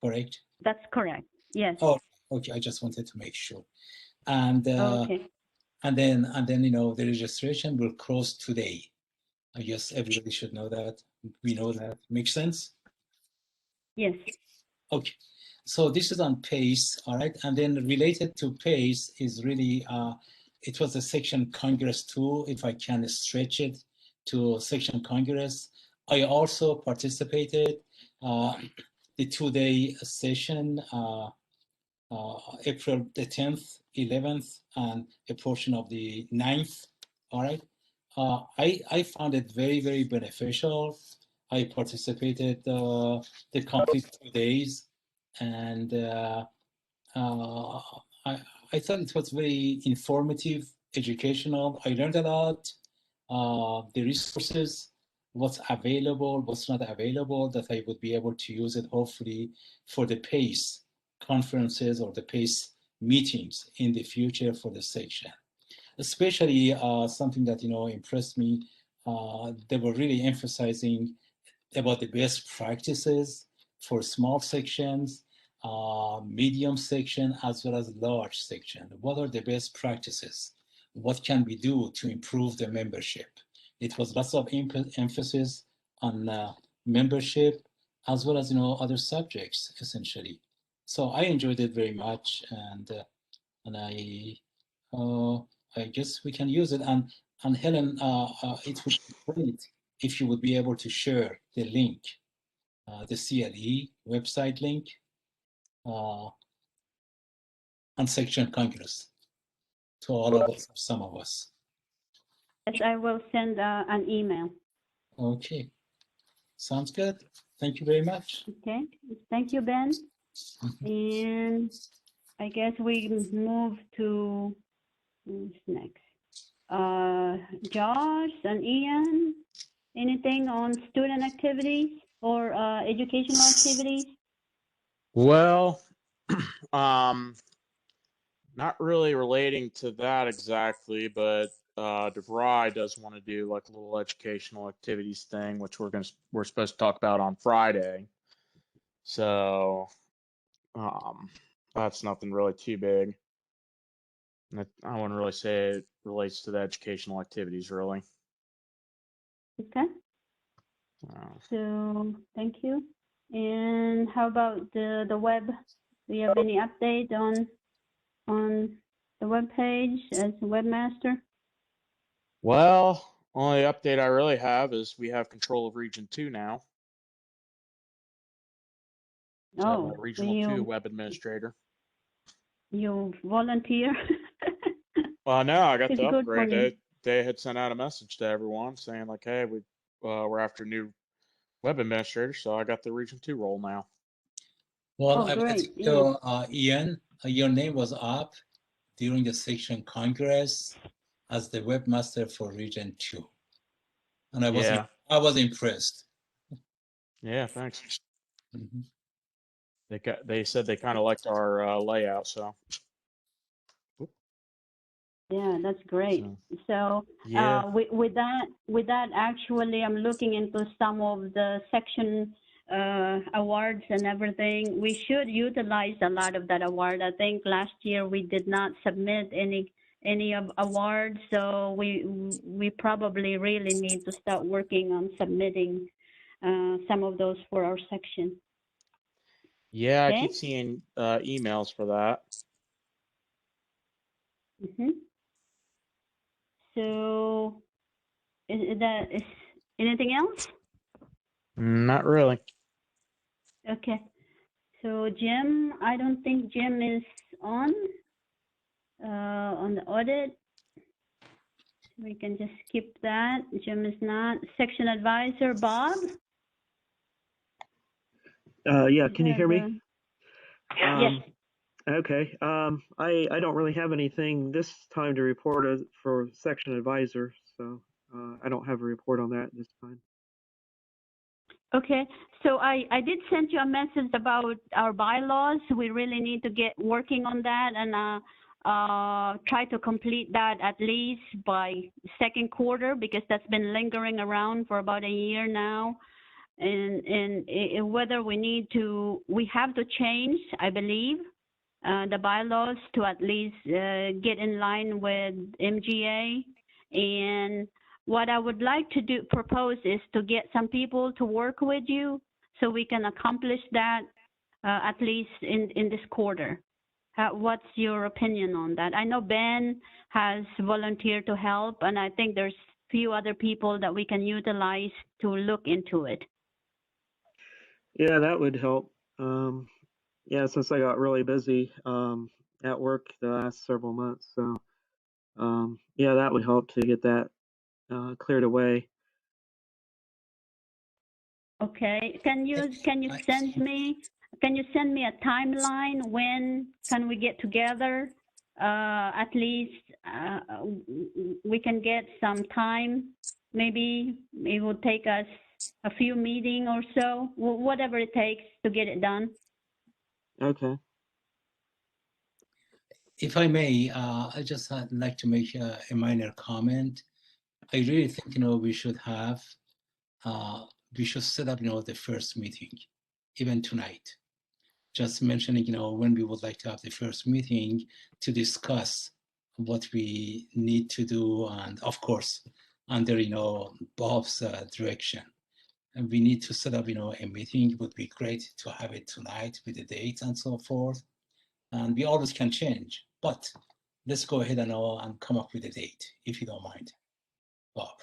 correct? That's correct. Yes. Oh, okay. I just wanted to make sure. And Okay. and then the registration will close today. I guess everybody should know that. We know that. Makes sense? Yes. Okay. So this is on PACE, all right? And then related to PACE is really, it was a section Congress 2, if I can stretch it to section Congress. I also participated the 2-day session, April the 10th, 11th, and a portion of the 9th, all right? I found it very, very beneficial. I participated the complete 2 days, and I thought it was very informative, educational. I learned a lot. The resources, what's available, what's not available, that I would be able to use it hopefully for the PACE conferences or the PACE meetings in the future for the section. Especially something that impressed me, they were really emphasizing about the best practices for small sections, medium section, as well as large section. What are the best practices? What can we do to improve the membership? It was lots of emphasis on membership, as well as other subjects essentially. So I enjoyed it very much, and I guess we can use it. And Helen, it would be great if you would be able to share the link, the CLE website link on Section Congress to all of us, some of us. Yes, I will send an email. Okay, sounds good. Thank you very much. Okay, thank you, Ben. And I guess we move to who's next. Josh and Ian, anything on student activities or educational activities? Well, not really relating to that exactly, but DeVry does want to do like a little educational activities thing, which we're supposed to talk about on Friday. So that's nothing really too big. I wouldn't really say it relates to the educational activities, really. Okay. So thank you. And how about the web? Do you have any update on the web page as a webmaster? Well, only update I really have is we have control of Region 2 now. So I'm Oh, a Regional 2 web administrator. You volunteer? Well, no, I got It's the good for upgrade. you. They had sent out a message to everyone saying like, hey, we're after new web administrator, so I got the Region 2 role now. Well, Oh, great. Ian, your name was up during the Section Congress as the webmaster for Region 2. And I was impressed. Yeah, thanks. Mhm. They said they kind of liked our layout, so. Yeah, that's great. So Yeah. with that, actually, I'm looking into some of the section awards and everything. We should utilize a lot of that award. I think last year we did not submit any of awards, so we probably really need to start working on submitting some of those for our section. Yeah, Okay? I keep seeing emails for that. Mm-hmm. So is anything else? Not really. Okay. So Jim, I don't think Jim is on the audit. We can just skip that. Jim is not. Section advisor, Bob? Yeah, can you hear me? Yes. Okay. I don't really have anything this time to report for section advisor, so I don't have a report on that this time. Okay, so I did send you a message about our bylaws. We really need to get working on that and try to complete that at least by second quarter, because that's been lingering around for about a year now. And whether we have to change, I believe, the bylaws to at least get in line with MGA. And what I would like to propose is to get some people to work with you so we can accomplish that at least in this quarter. What's your opinion on that? I know Ben has volunteered to help, and I think there's few other people that we can utilize to look into it. Yeah, that would help. Yeah, since I got really busy at work the last several months, so yeah, that would help to get that cleared away. Okay, can you send me a timeline? When can we get together? At least we can get some time. Maybe it will take us a few meetings or so, whatever it takes to get it done. Okay. If I may, I just like to make a minor comment. I really think, we should set up, the first meeting, even tonight. Just mentioning, when we would like to have the first meeting to discuss what we need to do, and of course, under, Bob's direction. And we need to set up, a meeting. It would be great to have it tonight with the dates and so forth. And we always can change, but let's go ahead and come up with a date, if you don't mind, Bob.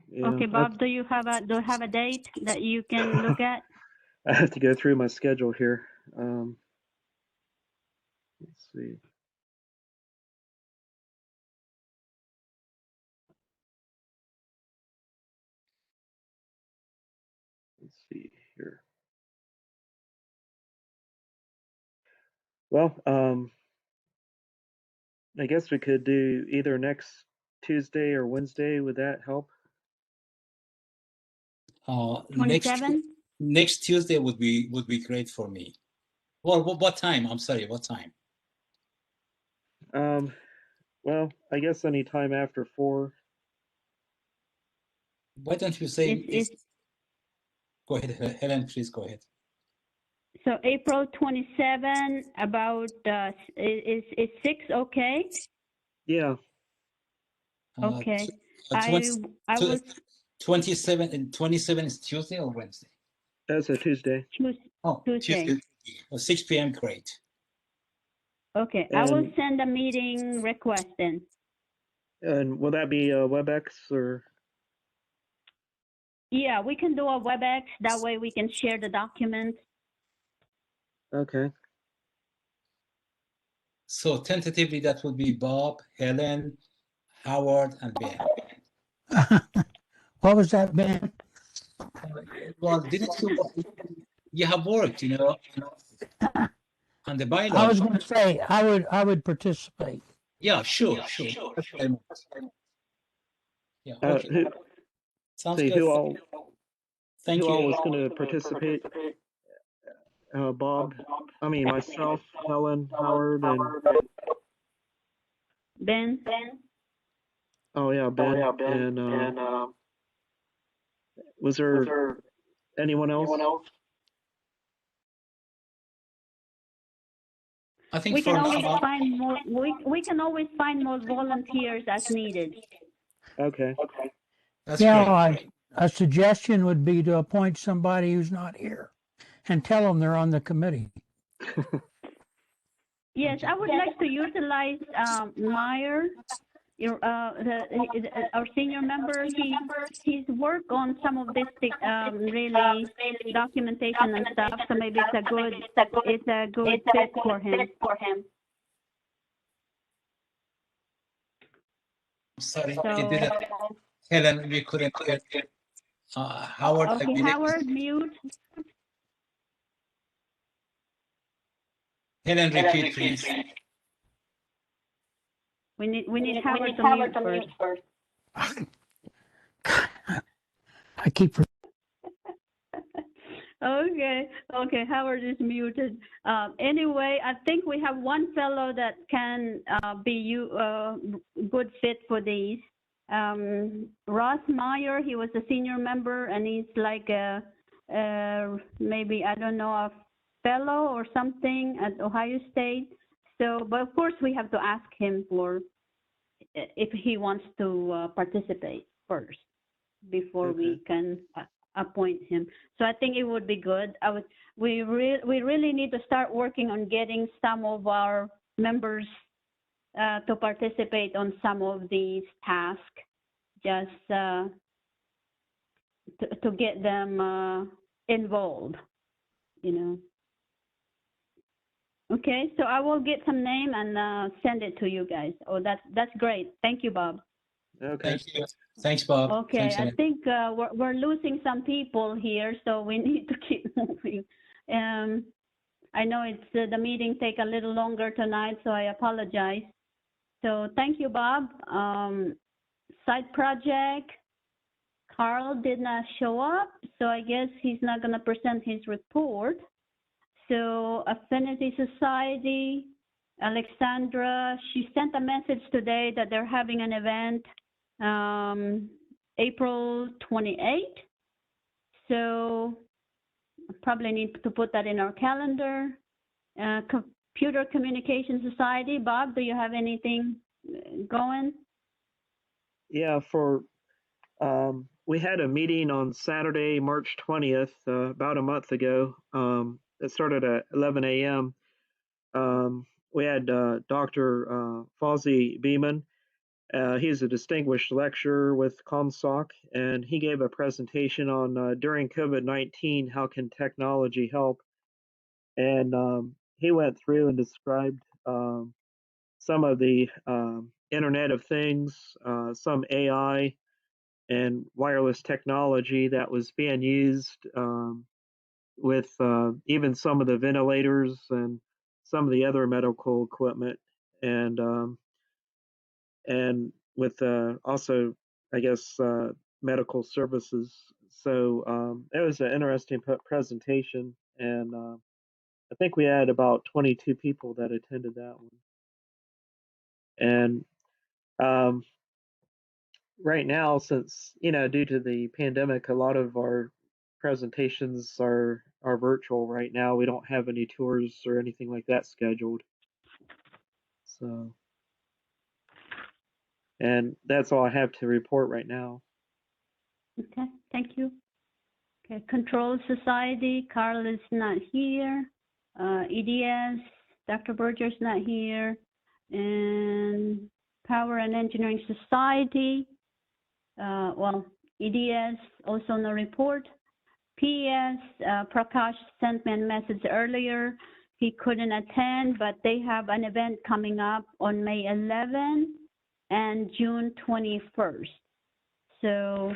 Yeah, Okay, Bob, do you have a date that you can look at? I have to go through my schedule here. Let's see. Let's see here. Well, I guess we could do either next Tuesday or Wednesday. Would that help? 27? Next Tuesday would be great for me. Well, what time? I'm sorry, what time? Well, I guess any time after 4. Why don't you say? Go ahead, Helen. Please go ahead. So April 27, about is 6 okay? Yeah. Okay. 27 and 27 is Tuesday or Wednesday? That's a Tuesday. Tuesday. 6 p.m. Great. Okay, I will send a meeting request then. And will that be a WebEx or? Yeah, we can do a WebEx. That way we can share the documents. Okay. So tentatively, that would be Bob, Helen, Howard, and Ben. What was that, Ben? Well, didn't you have worked, on the bylaws? I was going to say I would participate. Yeah, sure. Yeah. Okay. Sounds good. Who all Who was going to participate? Bob, myself, Helen, Howard, and Ben. Oh yeah, Ben. And was there anyone else? I think we can always find more. We can always find more volunteers as needed. Okay. That's great. A suggestion would be to appoint somebody who's not here and tell them they're on the committee. Yes, I would like to utilize Meyer, our senior member. He's worked on some of this really documentation and stuff. So maybe it's a good fit for him. Sorry, it didn't. Helen, we couldn't hear. Howard. Okay, Howard, mute. Helen, repeat, please. We need Howard to mute first. I keep. Okay, Howard is muted. Anyway, I think we have one fellow that can be good fit for these. Ross Meyer, he was a senior member, and he's like a maybe, I don't know, a fellow or something at Ohio State. So, but of course we have to ask him for if he wants to participate first before we can appoint him. So I think it would be good. We really need to start working on getting some of our members to participate on some of these tasks, just to get them involved, you know. Okay, so I will get some name and send it to you guys. Oh, that's great. Thank you, Bob. Okay. Thank you. Thanks, Bob. Okay, Thanks, I Helen. think we're losing some people here, so we need to keep moving. I know it's the meeting take a little longer tonight, so I apologize. So thank you, Bob. Side project, Carl did not show up, so I guess he's not going to present his report. So Affinity Society, Alexandra, she sent a message today that they're having an event April 28th. So probably need to put that in our calendar. Computer Communication Society, Bob, do you have anything going? Yeah, we had a meeting on Saturday, March 20th, about a month ago. It started at 11 a.m. We had Dr. Fawzi Beeman. He's a distinguished lecturer with ComSoc, and he gave a presentation on during COVID-19, how can technology help? And he went through and described some of the Internet of Things, some AI and wireless technology that was being used with even some of the ventilators and some of the other medical equipment, and with also, I guess, medical services. So it was an interesting presentation, and I think we had about 22 people that attended that one. And right now, since, due to the pandemic, a lot of our presentations are virtual right now. We don't have any tours or anything like that scheduled. So, and that's all I have to report right now. Okay, thank you. Okay, Control Society, Carl is not here. EDS, Dr. Berger's not here. And Power and Engineering Society, EDS, also no report. PES, Prakash sent me a message earlier. He couldn't attend, but they have an event coming up on May 11 and June 21st. So,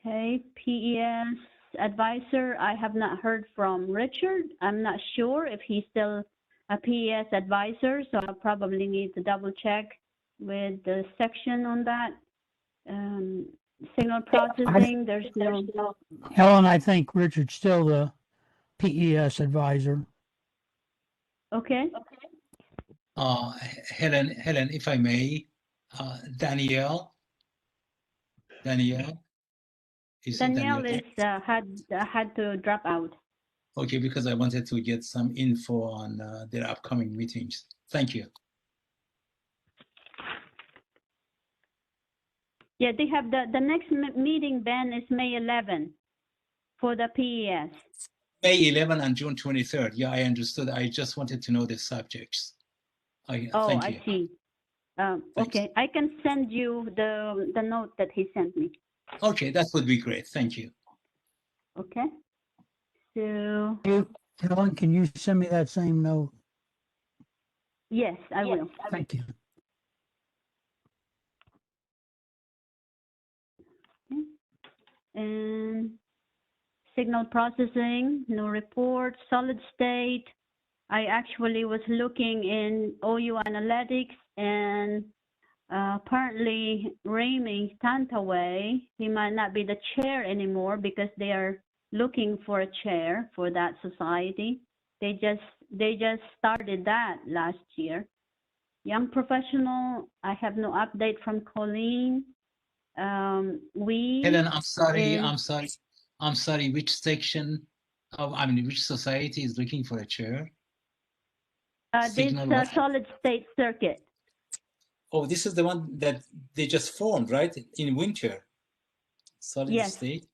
okay, PES advisor, I have not heard from Richard. I'm not sure if he's still a PES advisor, so I'll probably need to double check with the section on that. Signal processing, there's no. Helen, I think Richard's still the PES advisor. Okay. Helen, if I may, Danielle. Danielle is had to drop out. Okay, because I wanted to get some info on their upcoming meetings. Thank you. Yeah, they have the next meeting, Ben, is May 11 for the PES. May 11 and June 23rd. Yeah, I understood. I just wanted to know the subjects. Thank you. I see. Okay, I can send you the note that he sent me. Okay, that would be great. Thank you. Okay. So. Helen, can you send me that same note? Yes, I will. Thank you. Okay. And signal processing, no report. Solid state, I actually was looking in OU Analytics, and apparently Ramy Tantaway, he might not be the chair anymore because they are looking for a chair for that society. They just started that last year. Young professional, I have no update from Colleen. Helen, I'm sorry, is- I'm sorry, which section of, I mean, which society is looking for a chair? This Signal what? solid state circuit. Oh, this is the one that they just formed, right? In winter. Solid Yes. state.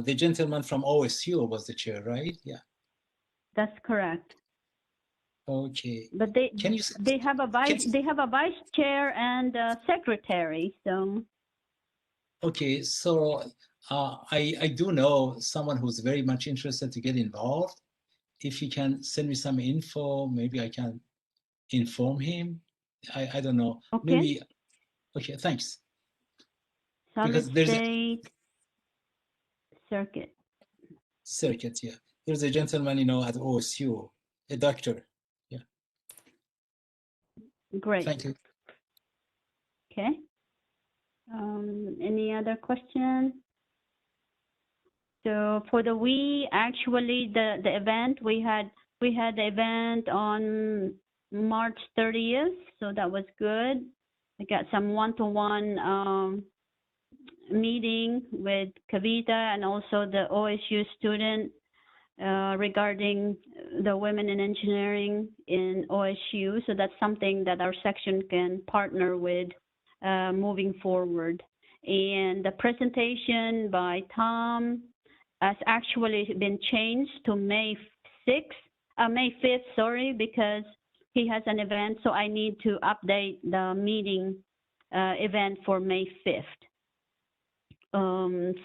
The gentleman from OSU was the chair, right? Yeah. That's correct. Okay. But Can you they have a vice chair and a secretary. So Okay, so I do know someone who's very much interested to get involved. If you can send me some info, maybe I can inform him. I don't know. okay. Maybe. Okay, thanks. Solid Because there's a state circuit. circuit, yeah. There's a gentleman, at OSU, a doctor. Yeah. Great. Thank you. Okay. Any other questions? So for the actually the event we had the event on March 30th, so that was good. I got some one-to-one meeting with Kavita and also the OSU student regarding the women in engineering in OSU. So that's something that our section can partner with moving forward. And the presentation by Tom has actually been changed to May 5th, sorry, because he has an event. So I need to update the meeting event for May 5th.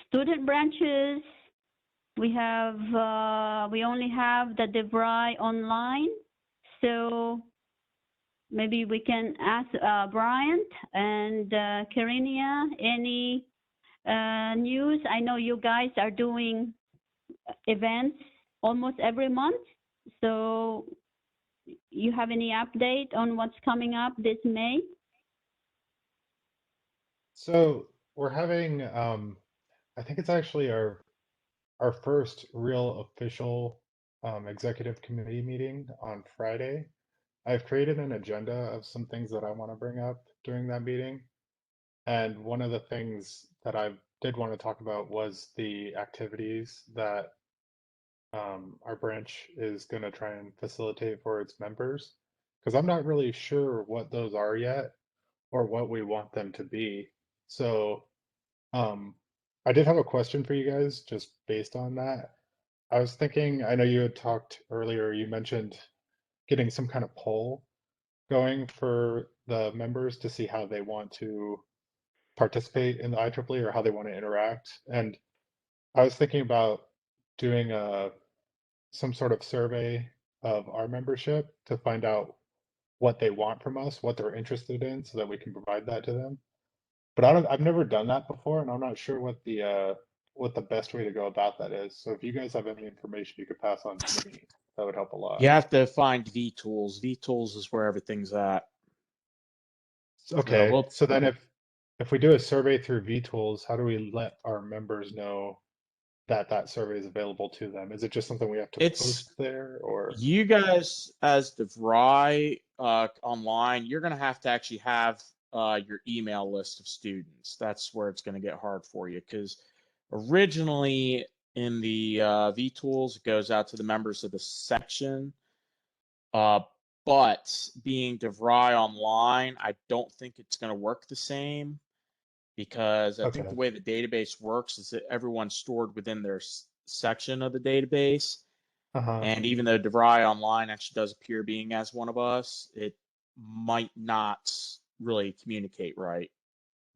Student branches, we only have the DeVry online, so maybe we can ask Bryant and Karinia any news. I know you guys are doing events almost every month, so you have any update on what's coming up this May? So we're having, I think it's actually our first real official executive committee meeting on Friday. I've created an agenda of some things that I want to bring up during that meeting. And one of the things that I did want to talk about was the activities that our branch is going to try and facilitate for its members. Because I'm not really sure what those are yet or what we want them to be. So I did have a question for you guys just based on that. I was thinking, I know you had talked earlier, you mentioned getting some kind of poll going for the members to see how they want to participate in the IEEE or how they want to interact. And I was thinking about doing some sort of survey of our membership to find out what they want from us, what they're interested in, so that we can provide that to them. But I've never done that before, and I'm not sure what the best way to go about that is. So if you guys have any information you could pass on to me, that would help a lot. You have to find vTools. vTools is where everything's at. Okay, So so then if we do a survey through vTools, how do we let our members know that that survey is available to them? Is it just something we have to post there, or? You guys, as DeVry online, you're going to have to actually have your email list of students. That's where it's going to get hard for you, because originally in the vTools, it goes out to the members of the section. But being DeVry online, I don't think it's going to work the same, because I think the way the database works is that everyone's stored within their section of the database. And even though DeVry online actually does appear being as one of us, it might not really communicate right.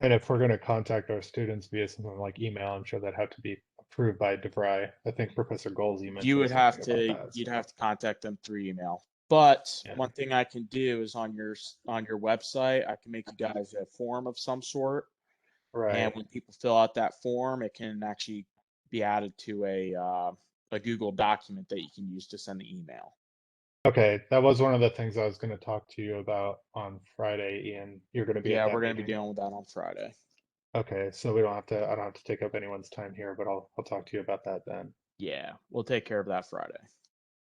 And if we're going to contact our students via something like email, I'm sure that have to be approved by DeVry. I think Professor Golsey mentioned You would have something to about that, you'd so. have to contact them through email. But Yeah. one thing I can do is on your website, I can make you guys a form of some sort. Right. And when people fill out that form, it can actually be added to a Google document that you can use to send the email. Okay, that was one of the things I was going to talk to you about on Friday, Ian. You're going to be Yeah, at that we're going to be meeting? dealing with that on Friday. Okay, so we don't have to, I don't have to take up anyone's time here, but I'll talk to you about that then. Yeah, we'll take care of that Friday.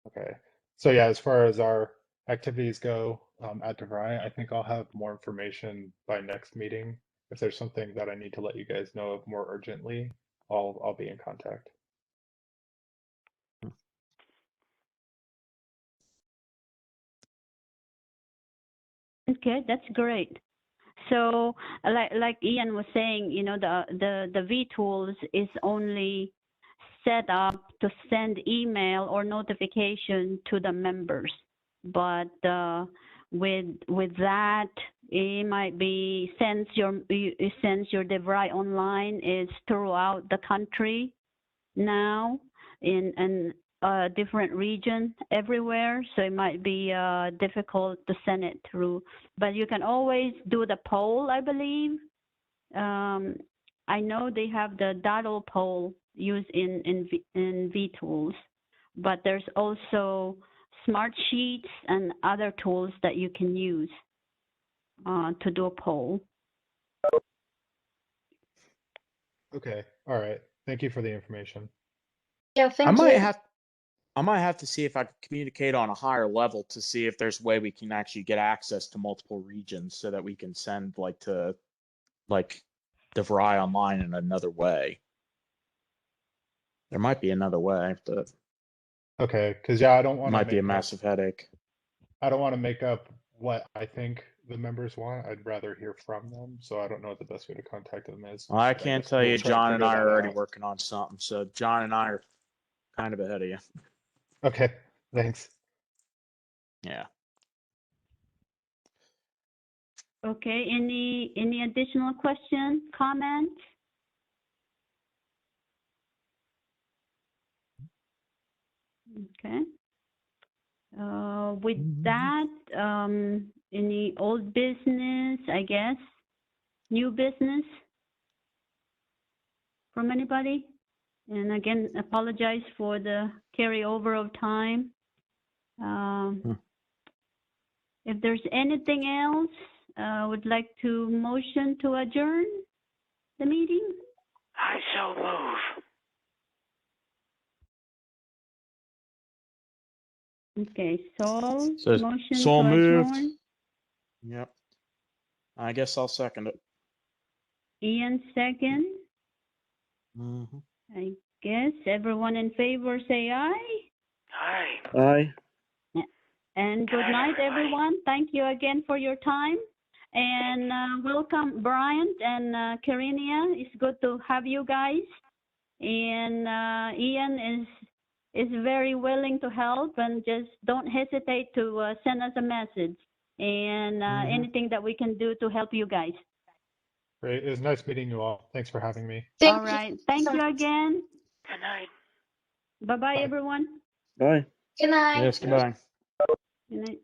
Okay. So yeah, as far as our activities go at DeVry, I think I'll have more information by next meeting. If there's something that I need to let you guys know of more urgently, I'll be in contact. Okay, that's great. So like Ian was saying, you know, the vTools is only set up to send email or notification to the members. But with that, it might be since your DeVry Online is throughout the country now in a different region everywhere, so it might be difficult to send it through. But you can always do the poll, I believe. I know they have the Doodle poll used in vTools, but there's also Smartsheets and other tools that you can use to do a poll. Okay, all right. Thank you for the information. Yeah, I thank might you. have to see if I can communicate on a higher level to see if there's a way we can actually get access to multiple regions so that we can send to DeVry Online in another way. There might be another way, but Okay, because yeah, I don't it want to might be a make up, massive headache. I don't want to make up what I think the members want. I'd rather hear from them, so I don't know what the best way to contact them is. Well, I but can't guess tell we'll you, try to John and figure I that are already out. working on something. So John and I are kind of ahead of you. Okay, thanks. Yeah. Okay, any additional questions, comments? Okay. With that, any old business, I guess? New business from anybody? And again, apologize for the carryover of time. If there's anything else, would like to motion to adjourn the meeting? I so move. Okay, Saul, So motion Saul to moved. adjourn. Yep. I guess I'll second it. Ian, second. Mm-hmm. I guess everyone in favor say aye. Aye. Aye. And good Good night, night, everybody. everyone. Thank you again for your time. And welcome, Bryant and Karinia. It's good to have you guys. And Ian is very willing to help, and just don't hesitate to send us a message and anything that we can do to help you guys. Great. It was nice meeting you all. Thanks for having me. All right. Thank you again. Good night. Bye-bye, Bye. everyone. Bye. Good night. Yes, goodbye. Good night.